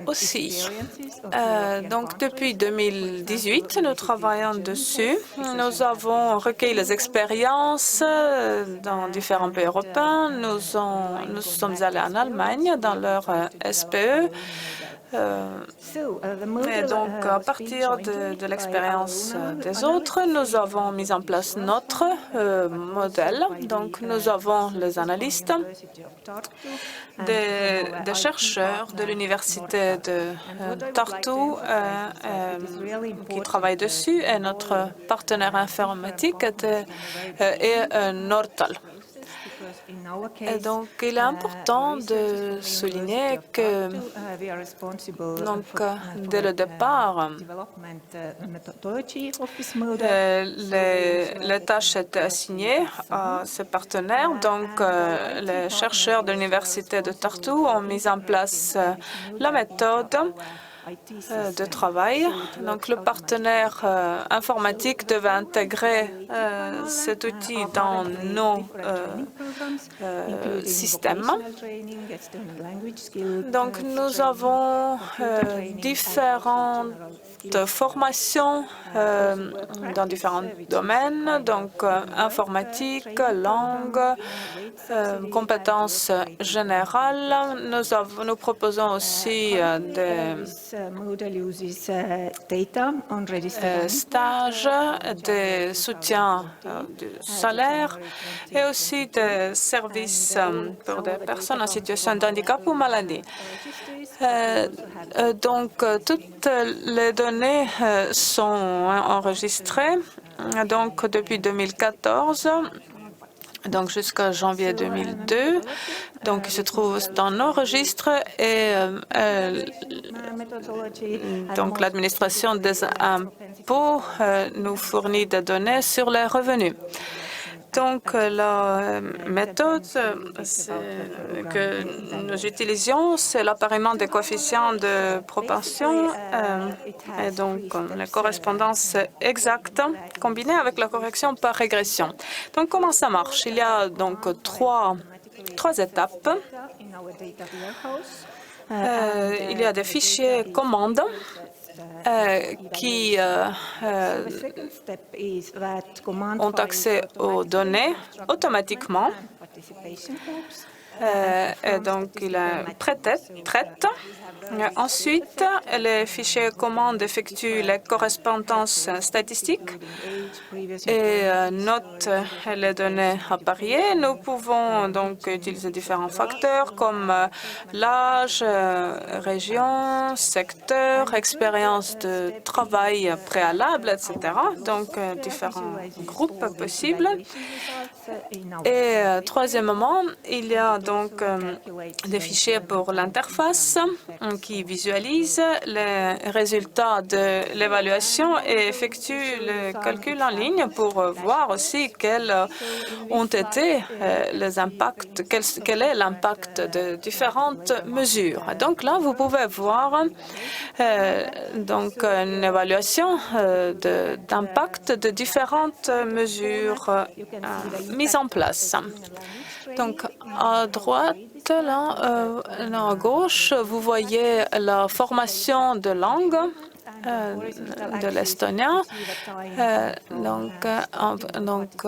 Speaker 6: Aussi. Donc, depuis 2018, nous travaillons dessus. Nous avons recueilli les expériences dans différents pays européens. Nous sommes allés en Allemagne dans leur SPE. Et donc, à partir de l'expérience des autres, nous avons mis en place notre modèle. Donc, nous avons les analystes, des chercheurs de l'université de Tartu qui travaillent dessus, et notre partenaire informatique est Nortal. Et donc, il est important de souligner que dès le départ, les tâches étaient assignées à ces partenaires. Donc, les chercheurs de l'université de Tartu ont mis en place la méthode de travail. Donc, le partenaire informatique devait intégrer cet outil dans nos systèmes. Donc, nous avons différentes formations dans différents domaines, donc informatique, langue, compétences générales. Nous proposons aussi des stages, des soutiens du salaire et aussi des services pour des personnes en situation de handicap ou maladie. Donc, toutes les données sont enregistrées. Donc, depuis 2014, donc jusqu'à janvier 2002. Donc, il se trouve dans nos registres et donc l'administration des impôts nous fournit des données sur les revenus. Donc, la méthode que nous utilisions, c'est l'appariement des coefficients de propension et donc la correspondance exacte combinée avec la correction par régression. Donc, comment ça marche? Il y a donc trois étapes. Il y a des fichiers commandes qui ont accès aux données automatiquement. Et donc, il traite. Ensuite, les fichiers commandes effectuent les correspondances statistiques et notent les données à parier. Nous pouvons donc utiliser différents facteurs comme l'âge, région, secteur, expérience de travail préalable, etc. Donc, différents groupes possibles. Et troisièmement, il y a donc des fichiers pour l'interface qui visualisent les résultats de l'évaluation et effectuent le calcul en ligne pour voir aussi quels ont été les impacts, quel est l'impact de différentes mesures. Donc là, vous pouvez voir donc une évaluation d'impact de différentes mesures mises en place. Donc à droite, là, à gauche, vous voyez la formation de langue de l'estonien. Donc,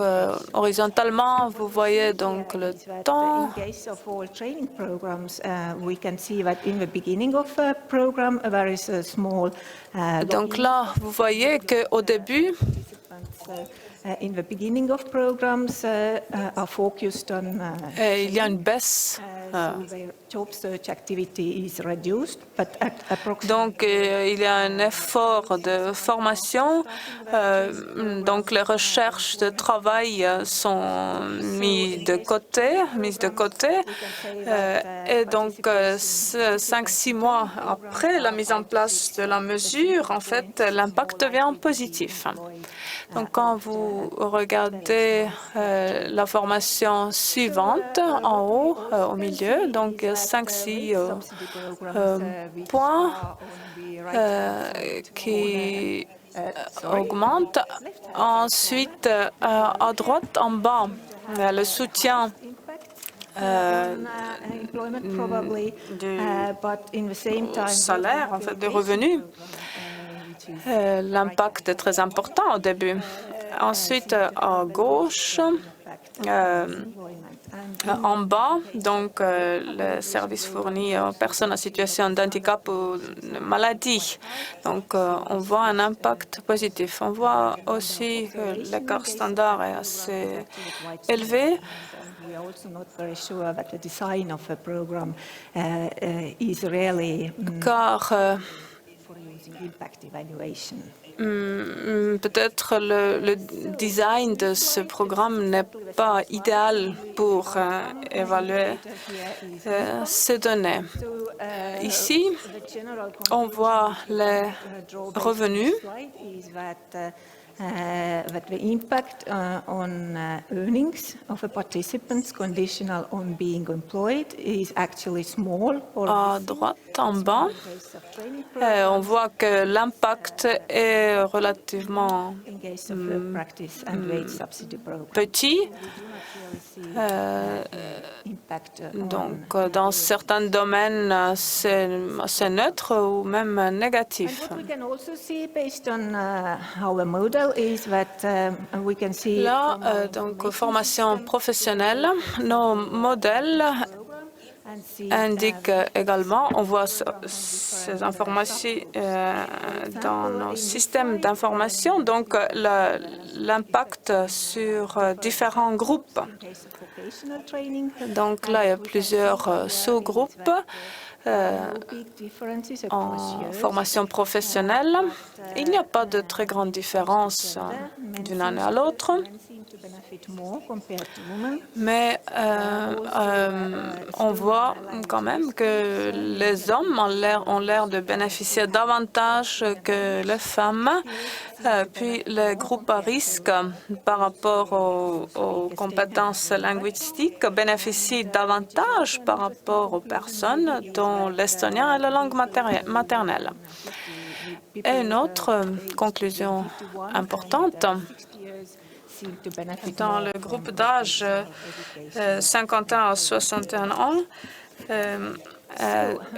Speaker 6: horizontalement, vous voyez donc le temps. Donc là, vous voyez qu'au début,
Speaker 11: in the beginning of programs are focused on
Speaker 6: il y a une baisse.
Speaker 11: job search activity is reduced, but
Speaker 6: donc il y a un effort de formation. Donc les recherches de travail sont mises de côté. Et donc 5-6 mois après la mise en place de la mesure, en fait, l'impact devient positif. Donc, quand vous regardez la formation suivante, en haut, au milieu, donc 5-6 points qui augmentent. Ensuite, à droite, en bas, le soutien du salaire, en fait, de revenus. L'impact est très important au début. Ensuite, à gauche, en bas, donc les services fournis aux personnes en situation de handicap ou de maladie. Donc, on voit un impact positif. On voit aussi que l'écart standard est assez élevé. Car peut-être le design de ce programme n'est pas idéal pour évaluer ces données. Ici, on voit les revenus.
Speaker 11: That the impact on earnings of a participants conditional on being employed is actually small.
Speaker 6: À droite, en bas, on voit que l'impact est relativement petit. Donc, dans certains domaines, c'est neutre ou même négatif. Là, donc, formation professionnelle, nos modèles indiquent également, on voit ces informations dans nos systèmes d'information, donc l'impact sur différents groupes. Donc là, il y a plusieurs sous-groupes. En formation professionnelle, il n'y a pas de très grande différence d'une année à l'autre, mais on voit quand même que les hommes ont l'air de bénéficier davantage que les femmes. Puis les groupes à risque par rapport aux compétences linguistiques bénéficient davantage par rapport aux personnes dont l'estonien est la langue maternelle. Et une autre conclusion importante, dans le groupe d'âge 51 à 61 ans,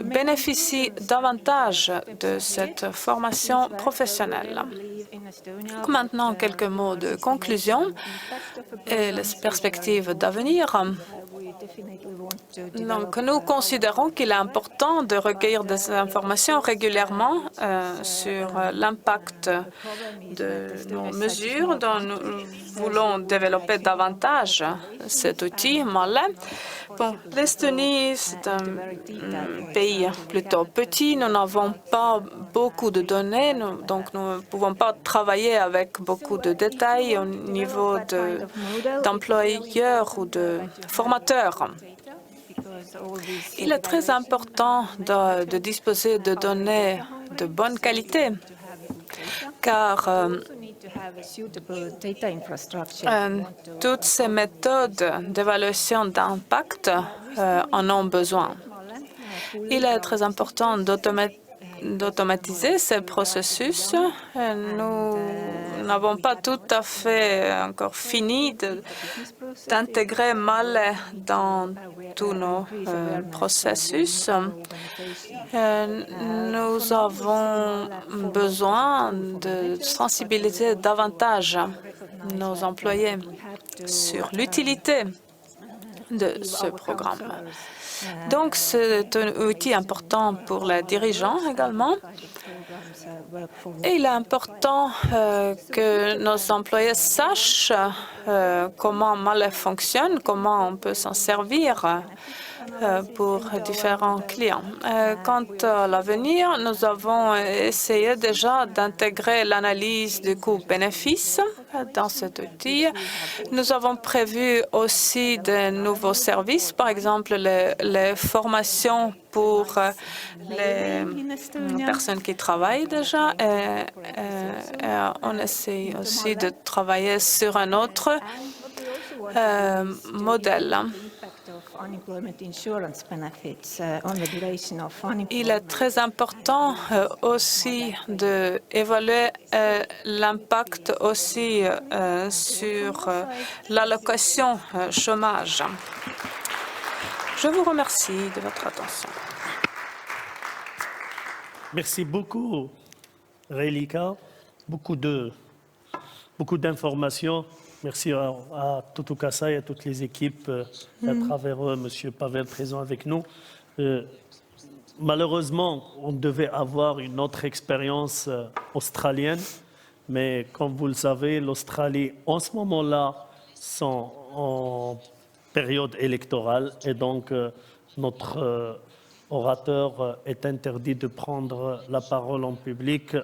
Speaker 6: bénéficient davantage de cette formation professionnelle. Maintenant, quelques mots de conclusion et les perspectives d'avenir. Donc, nous considérons qu'il est important de recueillir des informations régulièrement sur l'impact de nos mesures dont nous voulons développer davantage cet outil Malais. Bon, l'Estonie, c'est un pays plutôt petit. Nous n'avons pas beaucoup de données, donc nous ne pouvons pas travailler avec beaucoup de détails au niveau d'employeurs ou de formateurs. Il est très important de disposer de données de bonne qualité, car toutes ces méthodes d'évaluation d'impact en ont besoin. Il est très important d'automatiser ces processus. Nous n'avons pas tout à fait encore fini d'intégrer Malle dans tous nos processus. Nous avons besoin de sensibiliser davantage nos employés sur l'utilité de ce programme. Donc, c'est un outil important pour les dirigeants également. Et il est important que nos employés sachent comment Malle fonctionne, comment on peut s'en servir pour différents clients. Quant à l'avenir, nous avons essayé déjà d'intégrer l'analyse du coût-bénéfice dans cet outil. Nous avons prévu aussi de nouveaux services, par exemple les formations pour les personnes qui travaillent déjà. On essaie aussi de travailler sur un autre modèle. Il est très important aussi d'évaluer l'impact aussi sur l'allocation chômage. Je vous remercie de votre attention.
Speaker 1: Merci beaucoup, Relika. Beaucoup d'informations. Merci à Tutu Casa et à toutes les équipes, à travers eux, M. Pavel présent avec nous. Malheureusement, on devait avoir une autre expérience australienne, mais comme vous le savez, l'Australie, en ce moment-là, sont en période électorale et donc notre orateur est interdit de prendre la parole en public.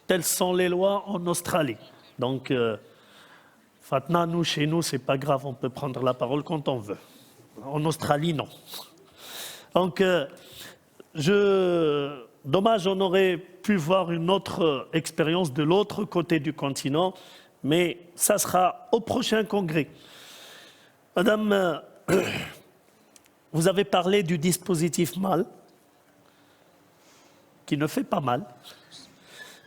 Speaker 1: Telles sont les lois en Australie. Donc, Fatna, nous, chez nous, c'est pas grave, on peut prendre la parole quand on veut. En Australie, non. Donc, dommage, on aurait pu voir une autre expérience de l'autre côté du continent, mais ça sera au prochain congrès. Madame, vous avez parlé du dispositif MAL, qui ne fait pas mal.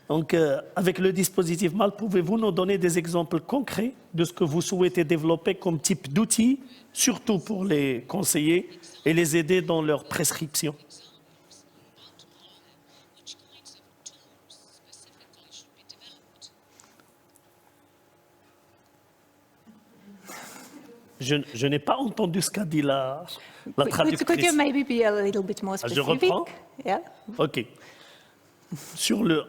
Speaker 1: Donc, avec le dispositif MAL, pouvez-vous nous donner des exemples concrets de ce que vous souhaitez développer comme type d'outils, surtout pour les conseillers, et les aider dans leur prescription? Je n'ai pas entendu ce qu'a dit la traductrice.
Speaker 11: Could you maybe be a little bit more specific?
Speaker 1: Je reprends?
Speaker 11: Yeah.
Speaker 1: OK.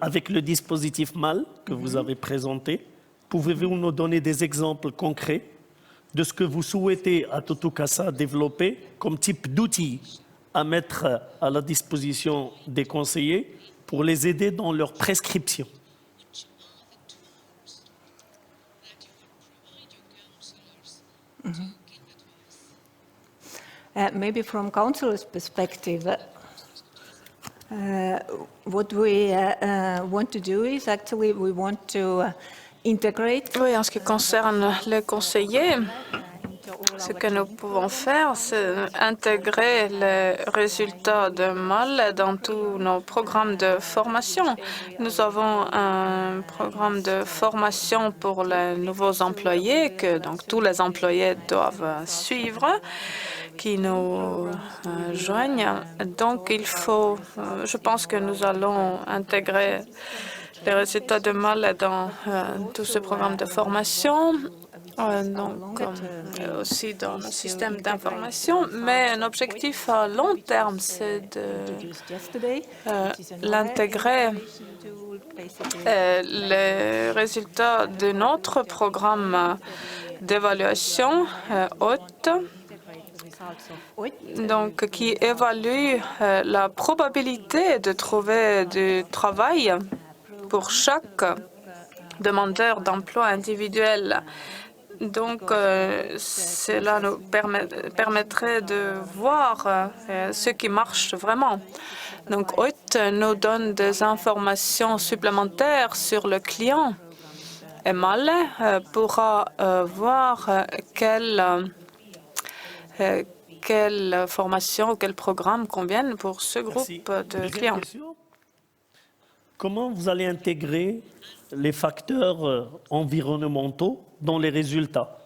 Speaker 1: Avec le dispositif MAL que vous avez présenté, pouvez-vous nous donner des exemples concrets de ce que vous souhaitez à Tutu Casa développer comme type d'outils à mettre à la disposition des conseillers pour les aider dans leur prescription?
Speaker 11: Maybe from council's perspective, what we want to do is actually we want to integrate.
Speaker 6: Oui, en ce qui concerne les conseillers, ce que nous pouvons faire, c'est intégrer les résultats de MAL dans tous nos programmes de formation. Nous avons un programme de formation pour les nouveaux employés que donc tous les employés doivent suivre, qui nous joignent. Donc, il faut, je pense que nous allons intégrer les résultats de MAL dans tous ces programmes de formation, donc aussi dans le système d'information. Mais un objectif à long terme, c'est de l'intégrer les résultats de notre programme d'évaluation haute, donc qui évalue la probabilité de trouver du travail pour chaque demandeur d'emploi individuel Donc, cela nous permettrait de voir ce qui marche vraiment. Donc, Hoyt nous donne des informations supplémentaires sur le client. Et Mallet pourra voir quelle formation ou quel programme conviennent pour ce groupe de
Speaker 1: Deuxième
Speaker 6: clients.
Speaker 1: question. Comment vous allez intégrer les facteurs environnementaux dans les résultats?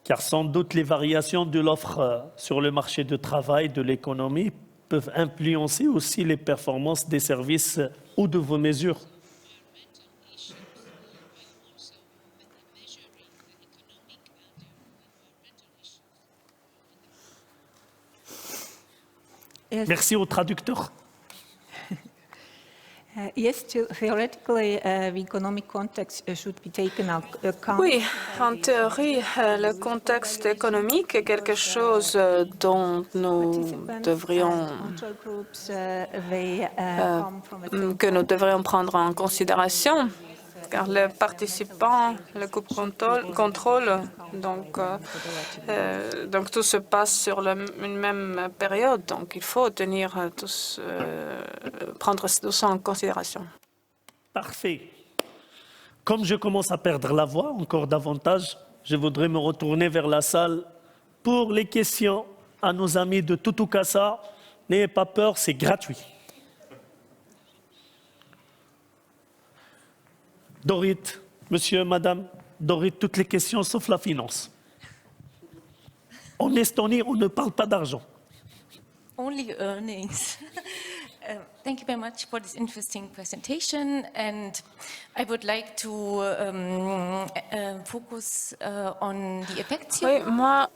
Speaker 1: Car sans doute les variations de l'offre sur le marché de travail, de l'économie, peuvent influencer aussi les performances des services ou de vos mesures.
Speaker 11: Yes.
Speaker 1: Merci aux traducteurs.
Speaker 11: Yes, theoretically, the economic context should be taken account.
Speaker 6: Oui, en théorie, le contexte économique est quelque chose dont nous devrions que nous devrions prendre en considération, car les participants, le groupe contrôle, donc tout se passe sur une même période, donc il faut prendre tout ça en considération.
Speaker 1: Parfait. Comme je commence à perdre la voix encore davantage, je voudrais me retourner vers la salle pour les questions à nos amis de Tutukasa. N'ayez pas peur, c'est gratuit. Dorit, monsieur, madame, Dorit, toutes les questions sauf la finance. En Estonie, on ne parle pas d'argent.
Speaker 7: Only earnings. Thank you very much for this interesting presentation, and I would like to focus on the effects.
Speaker 6: Oui, moi,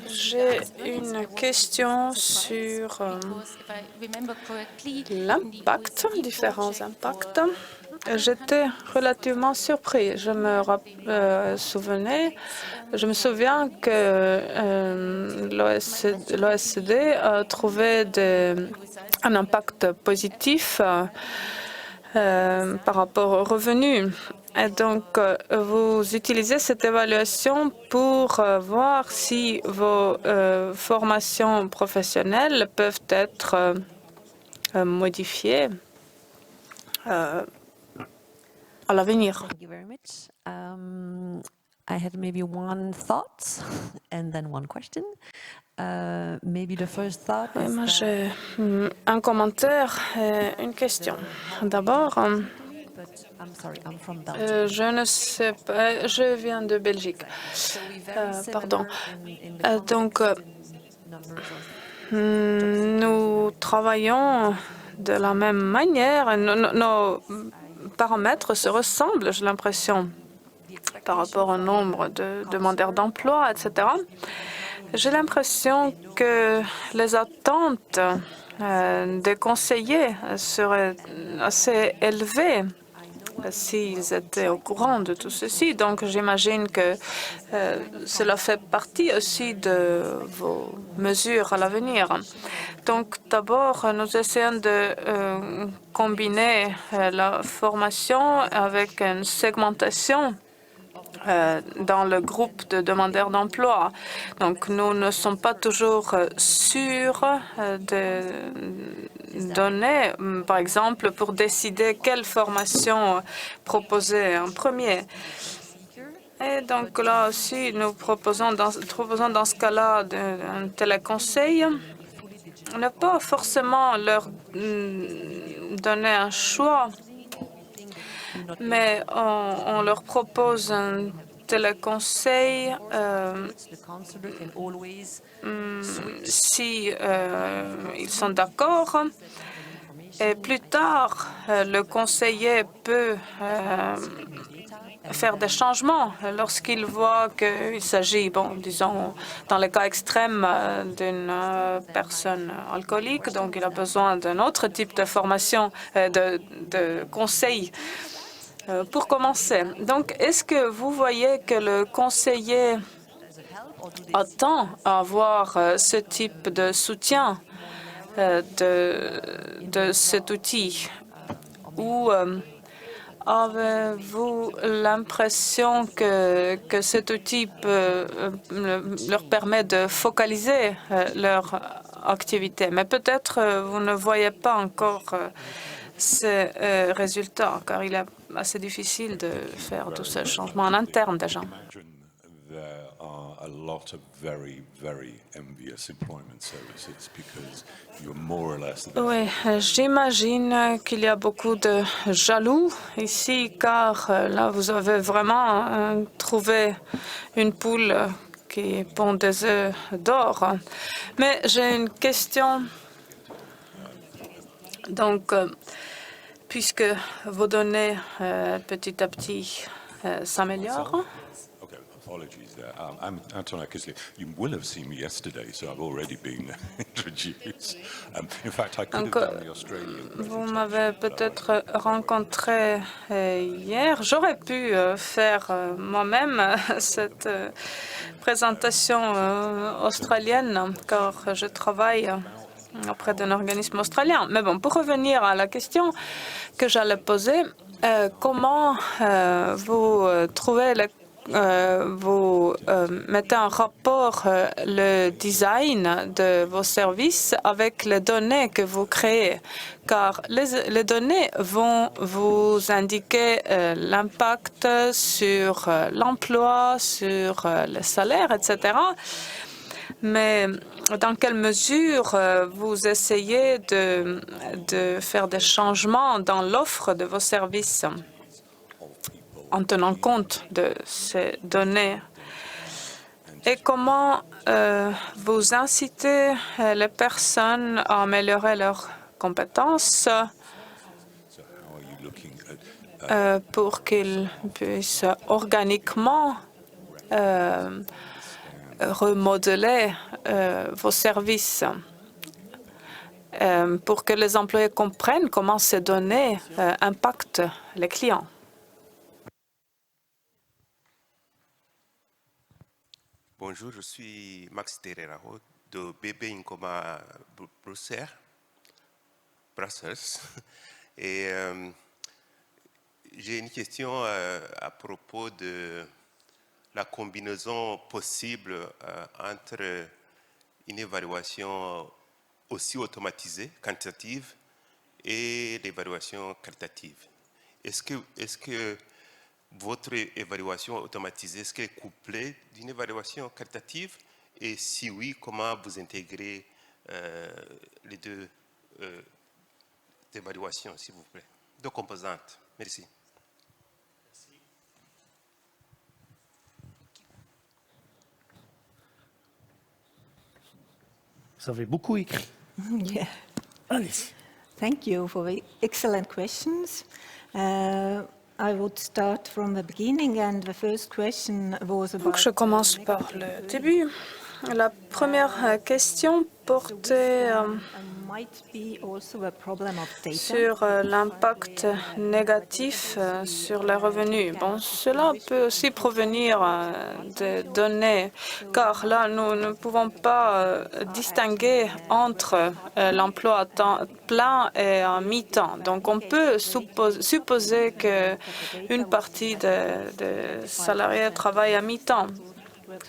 Speaker 6: j'ai une question sur l'impact, différents impacts. J'étais relativement surpris. Je me souviens que l'OSCE a trouvé un impact positif par rapport aux revenus. Et donc, vous utilisez cette évaluation pour voir si vos formations professionnelles peuvent être modifiées à l'avenir.
Speaker 3: Thank you very much. I had maybe one thought and then one question. Maybe the first thought
Speaker 6: Oui,
Speaker 3: is
Speaker 6: moi,
Speaker 3: that
Speaker 6: j'ai un commentaire et une question. D'abord,
Speaker 3: I'm sorry, I'm from Belgium.
Speaker 6: je ne sais pas, je viens de Belgique.
Speaker 3: So we very
Speaker 6: Pardon.
Speaker 3: similar in the
Speaker 6: Donc,
Speaker 3: numbers of
Speaker 6: nous travaillons de la même manière. Nos paramètres se ressemblent, j'ai l'impression, par rapport au nombre de demandeurs d'emploi, etc. J'ai l'impression que les attentes des conseillers seraient assez élevées s'ils étaient au courant de tout ceci. Donc, j'imagine que cela fait partie aussi de vos mesures à l'avenir. Donc, d'abord, nous essayons de combiner la formation avec une segmentation dans le groupe de demandeurs d'emploi. Donc, nous ne sommes pas toujours sûrs de données, par exemple, pour décider quelle formation proposer en premier. Et donc, là aussi, nous proposons dans ce cas-là un téléconseil. Ne pas forcément leur donner un choix, mais on leur propose un téléconseil si ils sont d'accord. Et plus tard, le conseiller peut faire des changements lorsqu'il voit qu'il s'agit, disons, dans le cas extrême, d'une personne alcoolique, donc il a besoin d'un autre type de formation, de conseil pour commencer. Donc, est-ce que vous voyez que le conseiller attend à avoir ce type de soutien de cet outil, ou Avez-vous l'impression que cet outil leur permet de focaliser leur activité? Mais peut-être vous ne voyez pas encore ces résultats, car il est assez difficile de faire tous ces changements en interne déjà.
Speaker 8: There are a lot of very, very envious employment services because you're more or less.
Speaker 6: Oui, j'imagine qu'il y a beaucoup de jaloux ici, car là, vous avez vraiment trouvé une poule qui pond des œufs d'or. Mais j'ai une question. Donc, puisque vos données petit à petit s'améliorent.
Speaker 8: Okay, apologies there. I'm Anton Eckersley. You will have seen me yesterday, so I've already been introduced. In fact, I could have done the Australian.
Speaker 6: Vous m'avez peut-être rencontré hier. J'aurais pu faire moi-même cette présentation australienne, car je travaille auprès d'un organisme australien. Mais bon, pour revenir à la question que j'allais poser, comment vous trouvez vous mettez en rapport le design de vos services avec les données que vous créez, car les données vont vous indiquer l'impact sur l'emploi, sur les salaires, etc. Mais dans quelle mesure vous essayez de faire des changements dans l'offre de vos services en tenant compte de ces données? Et comment vous incitez les personnes à améliorer leurs compétences pour qu'ils puissent organiquement remodeler vos services pour que les employés comprennent comment ces données impactent les clients?
Speaker 12: Bonjour, je suis Max Tererao de BB Incoma Bruxelles. Et j'ai une question à propos de la combinaison possible entre une évaluation aussi automatisée, quantitative, et l'évaluation qualitative. Est-ce que votre évaluation automatisée, est-ce qu'elle est couplée d'une évaluation qualitative? Et si oui, comment vous intégrez les deux évaluations, s'il vous plaît? Deux composantes. Merci.
Speaker 1: Vous avez beaucoup écrit.
Speaker 11: Yeah.
Speaker 1: Allez-y.
Speaker 11: Thank you for the excellent questions. I would start from the beginning, and the first question was about.
Speaker 6: Donc, je commence par le début. La première question portait sur l'impact négatif sur les revenus. Bon, cela peut aussi provenir des données, car là, nous ne pouvons pas distinguer entre l'emploi à temps plein et à mi-temps. Donc, on peut supposer qu'une partie des salariés travaille à mi-temps.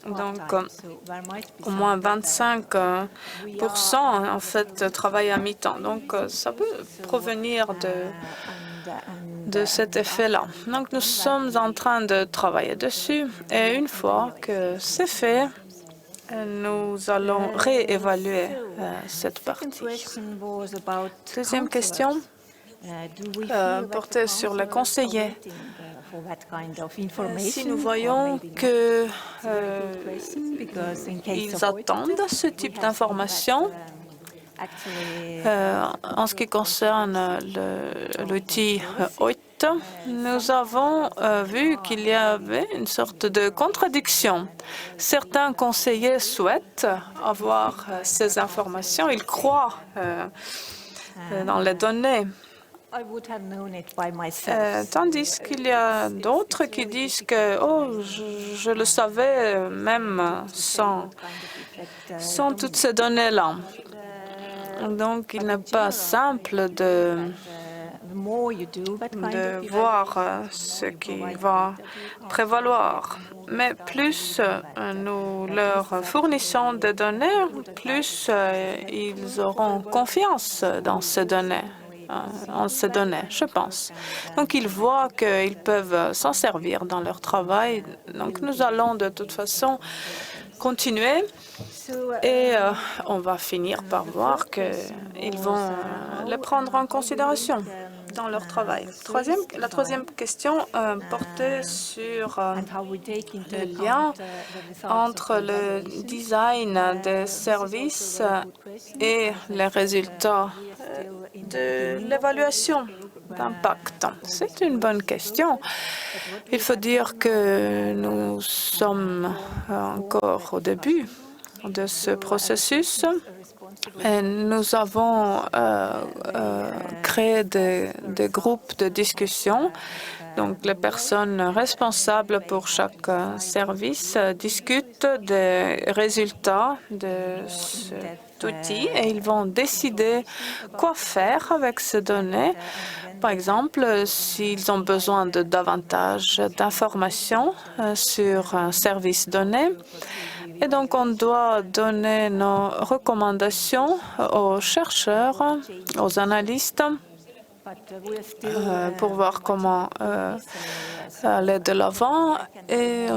Speaker 6: Donc, au moins 25% en fait travaillent à mi-temps. Donc, ça peut provenir de cet effet-là. Donc, nous sommes en train de travailler dessus. Et une fois que c'est fait, nous allons réévaluer cette partie. Deuxième question portait sur les conseillers. Si nous voyons qu'ils attendent ce type d'information, en ce qui concerne l'outil OIT, nous avons vu qu'il y avait une sorte de contradiction. Certains conseillers souhaitent avoir ces informations, ils croient dans les données. Tandis qu'il y a d'autres qui disent que je le savais même sans toutes ces données-là. Donc, il n'est pas simple de voir ce qui va prévaloir. Mais plus nous leur fournissons de données, plus ils auront confiance dans ces données. En ces données, je pense. Donc, ils voient qu'ils peuvent s'en servir dans leur travail. Donc, nous allons de toute façon continuer et on va finir par voir qu'ils vont les prendre en considération dans leur travail. La troisième question portait sur le lien entre le design des services et les résultats de l'évaluation d'impact. C'est une bonne question. Il faut dire que nous sommes encore au début de ce processus. Et nous avons créé des groupes de discussion. Donc, les personnes responsables pour chaque service discutent des résultats de cet outil et ils vont décider quoi faire avec ces données. Par exemple, s'ils ont besoin de davantage d'informations sur un service donné. Et donc, on doit donner nos recommandations aux chercheurs, aux analystes, pour voir comment aller de l'avant et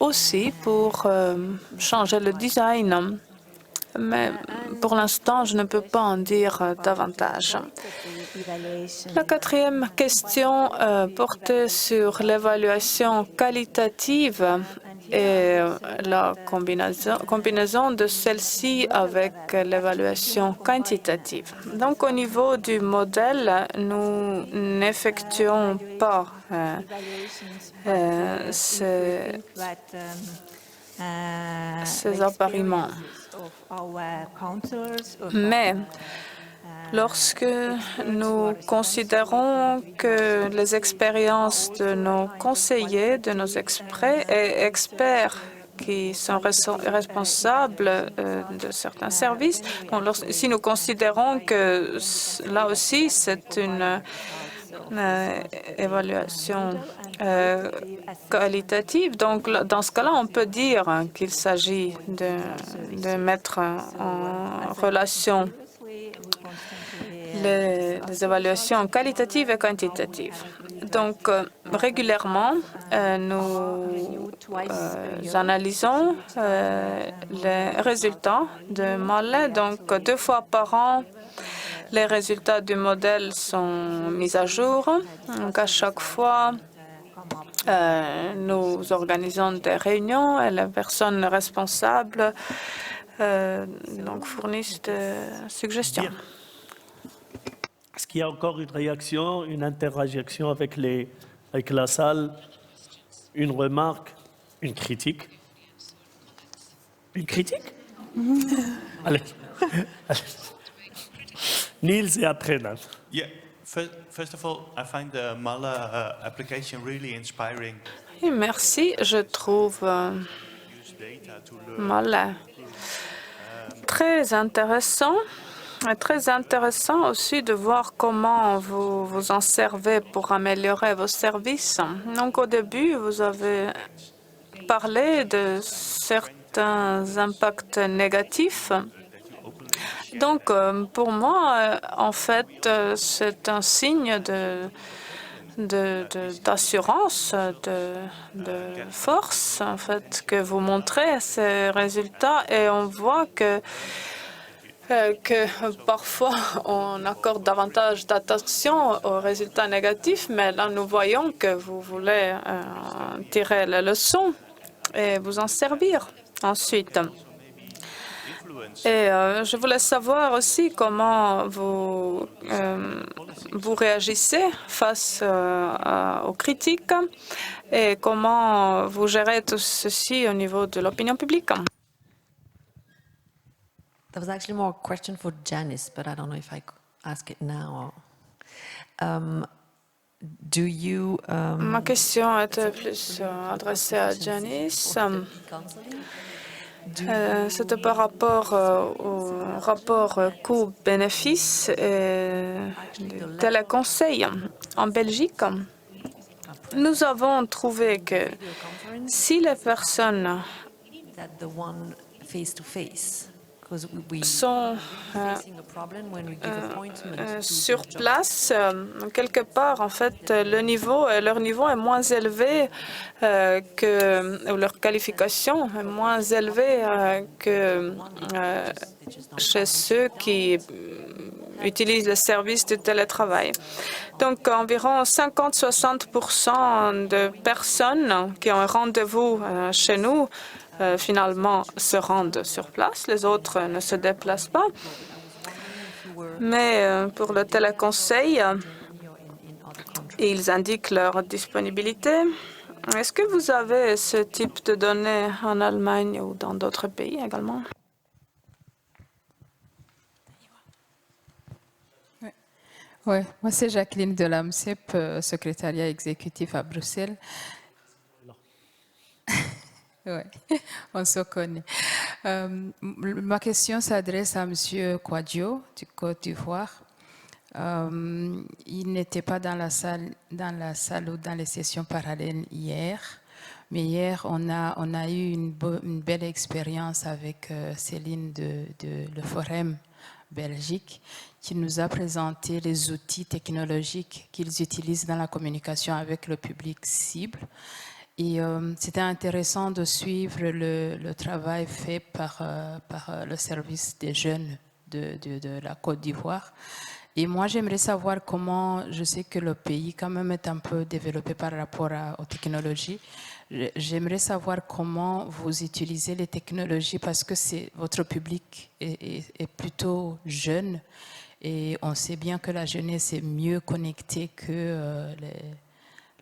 Speaker 6: aussi pour changer le design. Mais pour l'instant, je ne peux pas en dire davantage. La quatrième question portait sur l'évaluation qualitative et la combinaison de celle-ci avec l'évaluation quantitative. Donc, au niveau du modèle, nous n'effectuons pas ces appariements. Mais lorsque nous considérons que les expériences de nos conseillers, de nos experts qui sont responsables de certains services, si nous considérons que là aussi c'est une évaluation qualitative. Donc, dans ce cas-là, on peut dire qu'il s'agit de mettre en relation les évaluations qualitatives et quantitatives. Donc, régulièrement, nous analysons les résultats de Mallet. Donc, 2 fois par an, les résultats du modèle sont mis à jour. Donc, à chaque fois, nous organisons des réunions et les personnes responsables donc fournissent des suggestions.
Speaker 1: Est-ce qu'il y a encore une réaction, une interaction avec la salle, une remarque, une critique? Une critique? Allez. Niels et après Nan.
Speaker 10: Yeah. First of all, I find the Mala application really inspiring.
Speaker 6: Et merci, je trouve Mala très intéressant. Très intéressant aussi de voir comment vous vous en servez pour améliorer vos services. Donc au début, vous avez parlé de certains impacts négatifs. Donc pour moi, en fait, c'est un signe d'assurance, de force, en fait, que vous montrez ces résultats et on voit que parfois on accorde davantage d'attention aux résultats négatifs, mais là nous voyons que vous voulez tirer les leçons et vous en servir ensuite. Et je voulais savoir aussi comment vous réagissez face aux critiques et comment vous gérez tout ceci au niveau de l'opinion publique.
Speaker 3: There was actually more a question for Janice, but I don't know if I could ask it now. Do you?
Speaker 6: Ma question était plus adressée à Janice. C'était par rapport au rapport coût-bénéfice de téléconseil. En Belgique, nous avons trouvé que si les personnes sont sur place, quelque part, en fait, leur niveau est moins élevé ou leur qualification est moins élevée que chez ceux qui utilisent le service de télétravail. Donc, environ 50-60% de personnes qui ont un rendez-vous chez nous finalement se rendent sur place, les autres ne se déplacent pas. Mais pour le téléconseil, ils indiquent leur disponibilité. Est-ce que vous avez ce type de données en Allemagne ou dans d'autres pays également?
Speaker 13: Oui, moi c'est Jacqueline de l'AMCEP, secrétariat exécutif à Bruxelles. Oui, on se connaît. Ma question s'adresse à M. Kouadio du Côte d'Ivoire. Il n'était pas dans la salle ou dans les sessions parallèles hier, mais hier on a eu une belle expérience avec Céline de le Forum Belgique, qui nous a présenté les outils technologiques qu'ils utilisent dans la communication avec le public cible. Et c'était intéressant de suivre le travail fait par le service des jeunes de la Côte d'Ivoire. Et moi, j'aimerais savoir comment, je sais que le pays quand même est un peu développé par rapport aux technologies. J'aimerais savoir comment vous utilisez les technologies parce que votre public est plutôt jeune et on sait bien que la jeunesse est mieux connectée que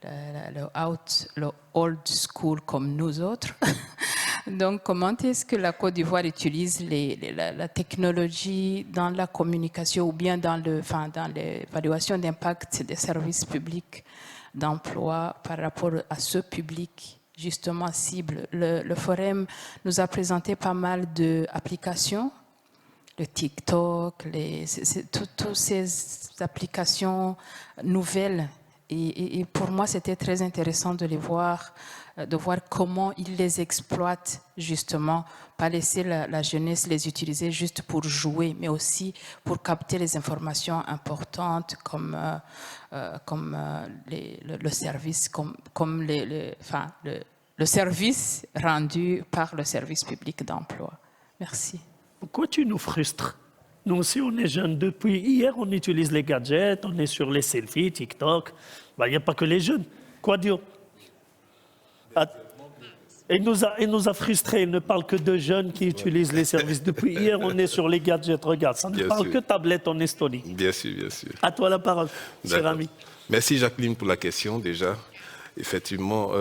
Speaker 13: le old school comme nous autres. Donc, comment est-ce que la Côte d'Ivoire utilise la technologie dans la communication ou bien dans l'évaluation d'impact des services publics d'emploi par rapport à ce public justement cible? Le Forum nous a présenté pas mal d'applications, le TikTok, toutes ces applications nouvelles. Et pour moi, c'était très intéressant de voir comment ils les exploitent justement, pas laisser la jeunesse les utiliser juste pour jouer, mais aussi pour capter les informations importantes comme le service, le service rendu par le service public d'emploi. Merci.
Speaker 1: Pourquoi tu nous frustres? Nous aussi, on est jeunes. Depuis hier, on utilise les gadgets, on est sur les selfies, TikTok. Il n'y a pas que les jeunes. Quoi dire? Il nous a frustrés. Il ne parle que de jeunes qui utilisent les services. Depuis hier, on est sur les gadgets. Regarde, ça ne parle que tablette en Estonie.
Speaker 2: Bien sûr, bien sûr.
Speaker 1: À toi la parole, cher ami.
Speaker 2: Merci Jacqueline pour la question déjà. Effectivement,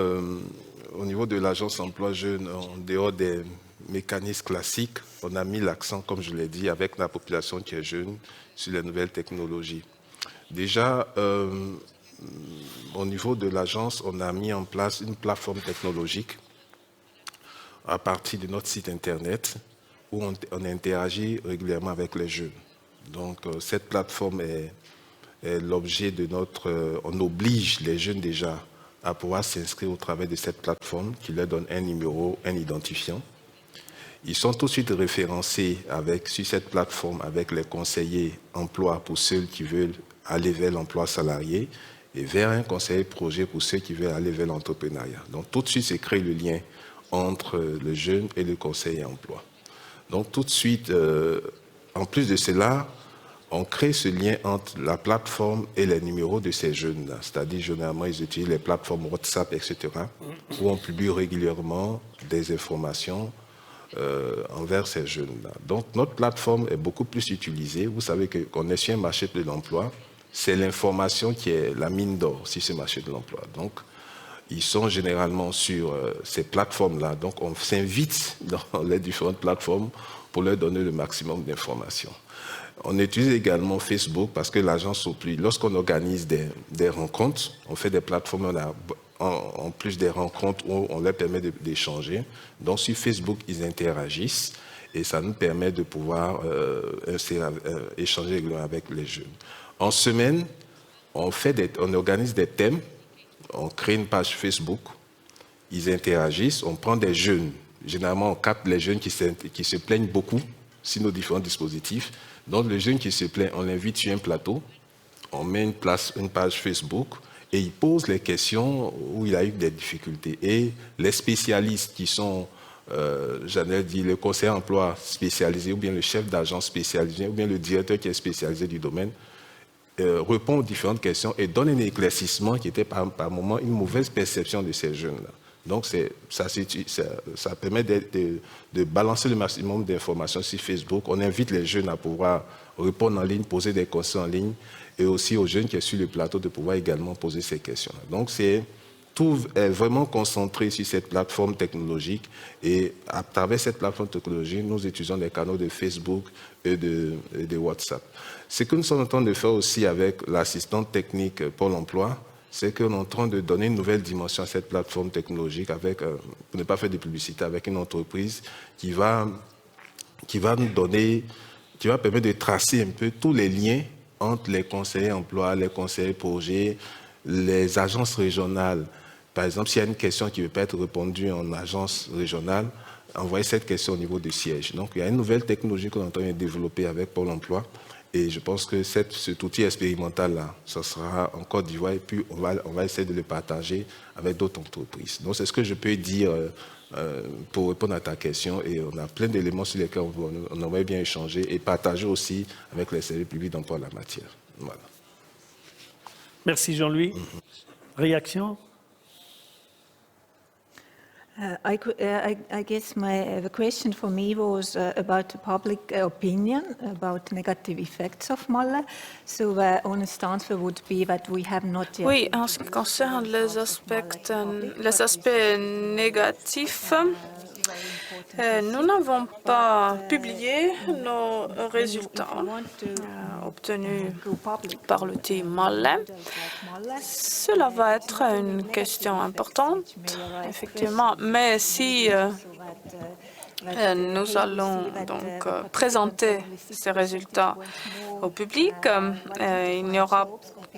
Speaker 2: au niveau de l'agence emploi jeune, en dehors des mécanismes classiques, on a mis l'accent, comme je l'ai dit, avec la population qui est jeune, sur les nouvelles technologies. Déjà, au niveau de l'agence, on a mis en place une plateforme technologique à partir de notre site internet où on interagit régulièrement avec les jeunes. Donc, cette plateforme est l'objet de on oblige les jeunes déjà à pouvoir s'inscrire au travers de cette plateforme qui leur donne un numéro, un identifiant. Ils sont tout de suite référencés sur cette plateforme avec les conseillers emploi pour ceux qui veulent aller vers l'emploi salarié et vers un conseiller projet pour ceux qui veulent aller vers l'entrepreneuriat. Donc tout de suite, c'est créer le lien entre le jeune et le conseiller emploi. Donc tout de suite, en plus de cela, on crée ce lien entre la plateforme et les numéros de ces jeunes-là. C'est-à-dire, généralement, ils utilisent les plateformes WhatsApp, etc., où on publie régulièrement des informations envers ces jeunes-là. Donc, notre plateforme est beaucoup plus utilisée. Vous savez qu'on est sur un marché de l'emploi. C'est l'information qui est la mine d'or sur ce marché de l'emploi. Donc, ils sont généralement sur ces plateformes-là. Donc, on s'invite dans les différentes plateformes pour leur donner le maximum d'informations. On utilise également Facebook parce que l'agence au plus, lorsqu'on organise des rencontres, on fait des plateformes, en plus des rencontres où on leur permet d'échanger. Donc sur Facebook, ils interagissent et ça nous permet de pouvoir échanger régulièrement avec les jeunes. En semaine, on organise des thèmes, on crée une page Facebook, ils interagissent, on prend des jeunes. Généralement, on capte les jeunes qui se plaignent beaucoup sur nos différents dispositifs. Donc, le jeune qui se plaint, on l'invite sur un plateau, on met une page Facebook et il pose les questions où il a eu des difficultés. Et les spécialistes qui sont, j'allais dire, le conseiller emploi spécialisé ou bien le chef d'agence spécialisé ou bien le directeur qui est spécialisé du domaine répond aux différentes questions et donne un éclaircissement qui était par moment une mauvaise perception de ces jeunes-là. Donc, ça permet de balancer le maximum d'informations sur Facebook. On invite les jeunes à pouvoir répondre en ligne, poser des questions en ligne, et aussi aux jeunes qui sont sur le plateau de pouvoir également poser ces questions-là. Donc, tout est vraiment concentré sur cette plateforme technologique, et à travers cette plateforme technologique, nous utilisons les canaux de Facebook et de WhatsApp. Ce que nous sommes en train de faire aussi avec l'assistante technique Pôle emploi, c'est qu'on est en train de donner une nouvelle dimension à cette plateforme technologique avec, pour ne pas faire de publicité, avec une entreprise qui va nous donner, qui va permettre de tracer un peu tous les liens entre les conseillers emploi, les conseillers projets, les agences régionales. Par exemple, s'il y a une question qui ne veut pas être répondue en agence régionale, envoyer cette question au niveau du siège. Donc, il y a une nouvelle technologie qu'on est en train de développer avec Pôle emploi. Et je pense que cet outil expérimental-là, ça sera en Côte d'Ivoire et puis on va essayer de le partager avec d'autres entreprises. Donc c'est ce que je peux dire pour répondre à ta question. Et on a plein d'éléments sur lesquels on aurait bien échanger et partager aussi avec les services publics d'emploi en la matière. Voilà.
Speaker 1: Merci Jean-Louis. Réaction?
Speaker 11: I guess the question for me was about the public opinion about negative effects of MALE. So the honest answer would be that we have not yet.
Speaker 6: Oui, en ce qui concerne les aspects négatifs, nous n'avons pas publié nos résultats obtenus par l'outil MALE. Cela va être une question importante, effectivement, mais si nous allons donc présenter ces résultats au public, il n'y aura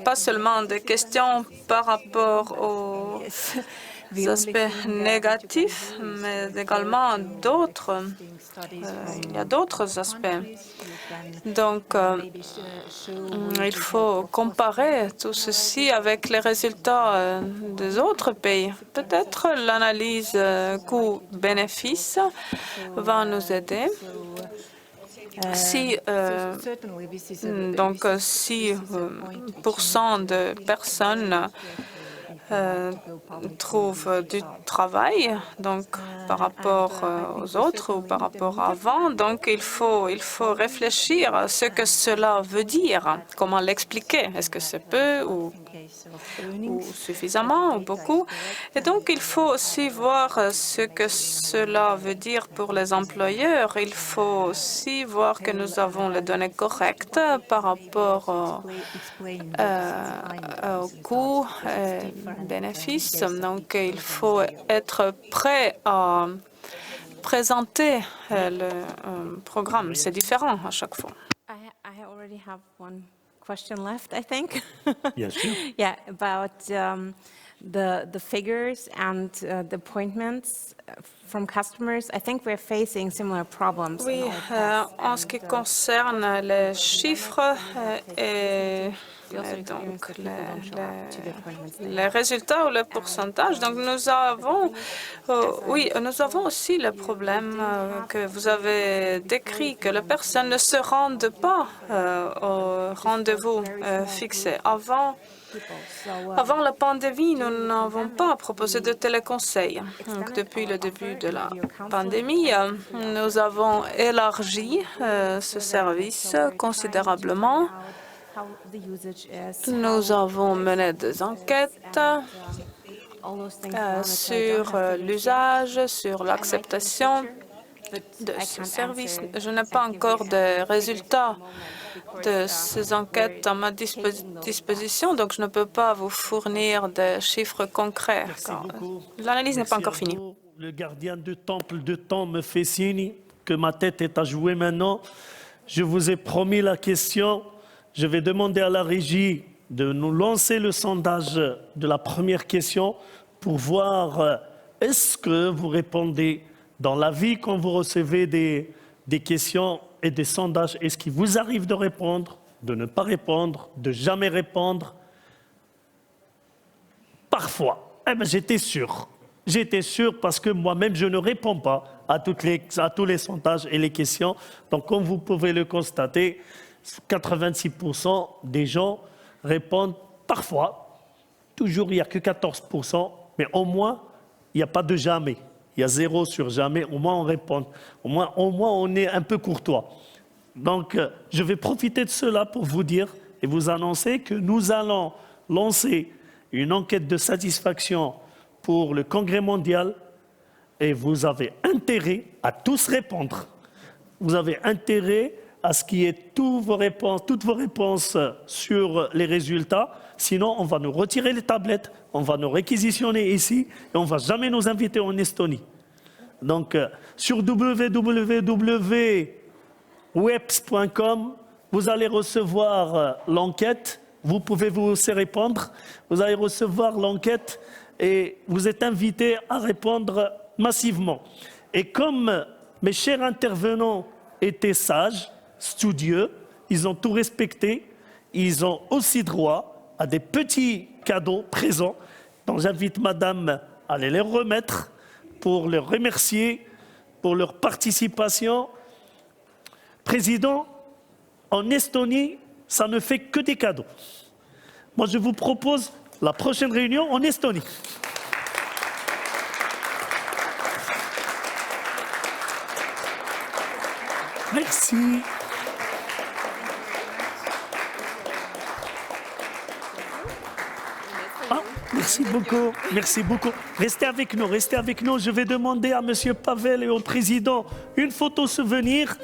Speaker 6: pas seulement des questions par rapport aux aspects négatifs, mais également d'autres. Il y a d'autres aspects. Donc, il faut comparer tout ceci avec les résultats des autres pays. Peut-être l'analyse coût-bénéfice va nous aider. Si 6% de personnes trouvent du travail, donc par rapport aux autres ou par rapport à avant. Donc il faut réfléchir à ce que cela veut dire, comment l'expliquer. Est-ce que c'est peu ou suffisamment ou beaucoup? Et donc il faut aussi voir ce que cela veut dire pour les employeurs. Il faut aussi voir que nous avons les données correctes par rapport au coût bénéfices. Donc, il faut être prêt à présenter le programme. C'est différent à chaque fois.
Speaker 5: I already have one question left, I think.
Speaker 1: Yes, sure.
Speaker 5: Yeah, about the figures and the appointments from customers. I think we're facing similar problems.
Speaker 6: Oui, en ce qui concerne les chiffres et donc les résultats ou les pourcentages. Donc nous avons aussi le problème que vous avez décrit, que les personnes ne se rendent pas au rendez-vous fixé. Avant la pandémie, nous n'avons pas proposé de téléconseil. Donc, depuis le début de la pandémie, nous avons élargi ce service considérablement. Nous avons mené des enquêtes sur l'usage, sur l'acceptation. de ce service. Je n'ai pas encore de résultats de ces enquêtes à ma disposition, donc je ne peux pas vous fournir de chiffres concrets. L'analyse n'est pas encore finie.
Speaker 1: Le gardien du temple de temps me fait signe que ma tête est à jouer maintenant. Je vous ai promis la question. Je vais demander à la régie de nous lancer le sondage de la première question pour voir est-ce que vous répondez dans la vie quand vous recevez des questions et des sondages. Est-ce qu'il vous arrive de répondre, de ne pas répondre, de jamais répondre? Parfois. Eh bien, j'étais sûr. J'étais sûr parce que moi-même, je ne réponds pas à tous les sondages et les questions. Donc, comme vous pouvez le constater, 86% des gens répondent parfois. Toujours, il n'y a que 14%, mais au moins, il n'y a pas de jamais. Il y a 0 sur jamais, au moins on répond. Au moins on est un peu courtois. Donc, je vais profiter de cela pour vous dire et vous annoncer que nous allons lancer une enquête de satisfaction pour le Congrès mondial et vous avez intérêt à tous répondre. Vous avez intérêt à ce qu'il y ait toutes vos réponses sur les résultats. Sinon, on va nous retirer les tablettes, on va nous réquisitionner ici et on ne va jamais nous inviter en Estonie. Donc, sur www.webs.com, vous allez recevoir l'enquête. Vous pouvez vous aussi répondre. Vous allez recevoir l'enquête et vous êtes invités à répondre massivement. Et comme mes chers intervenants étaient sages, studieux, ils ont tout respecté, ils ont aussi droit à des petits cadeaux présents, dont j'invite madame à les leur remettre pour les remercier pour leur participation. Président, en Estonie, ça ne fait que des cadeaux. Moi, je vous propose la prochaine réunion en Estonie. Merci. Merci beaucoup, merci beaucoup. Restez avec nous, restez avec nous. Je vais demander à M. Pavel et au président une photo souvenir.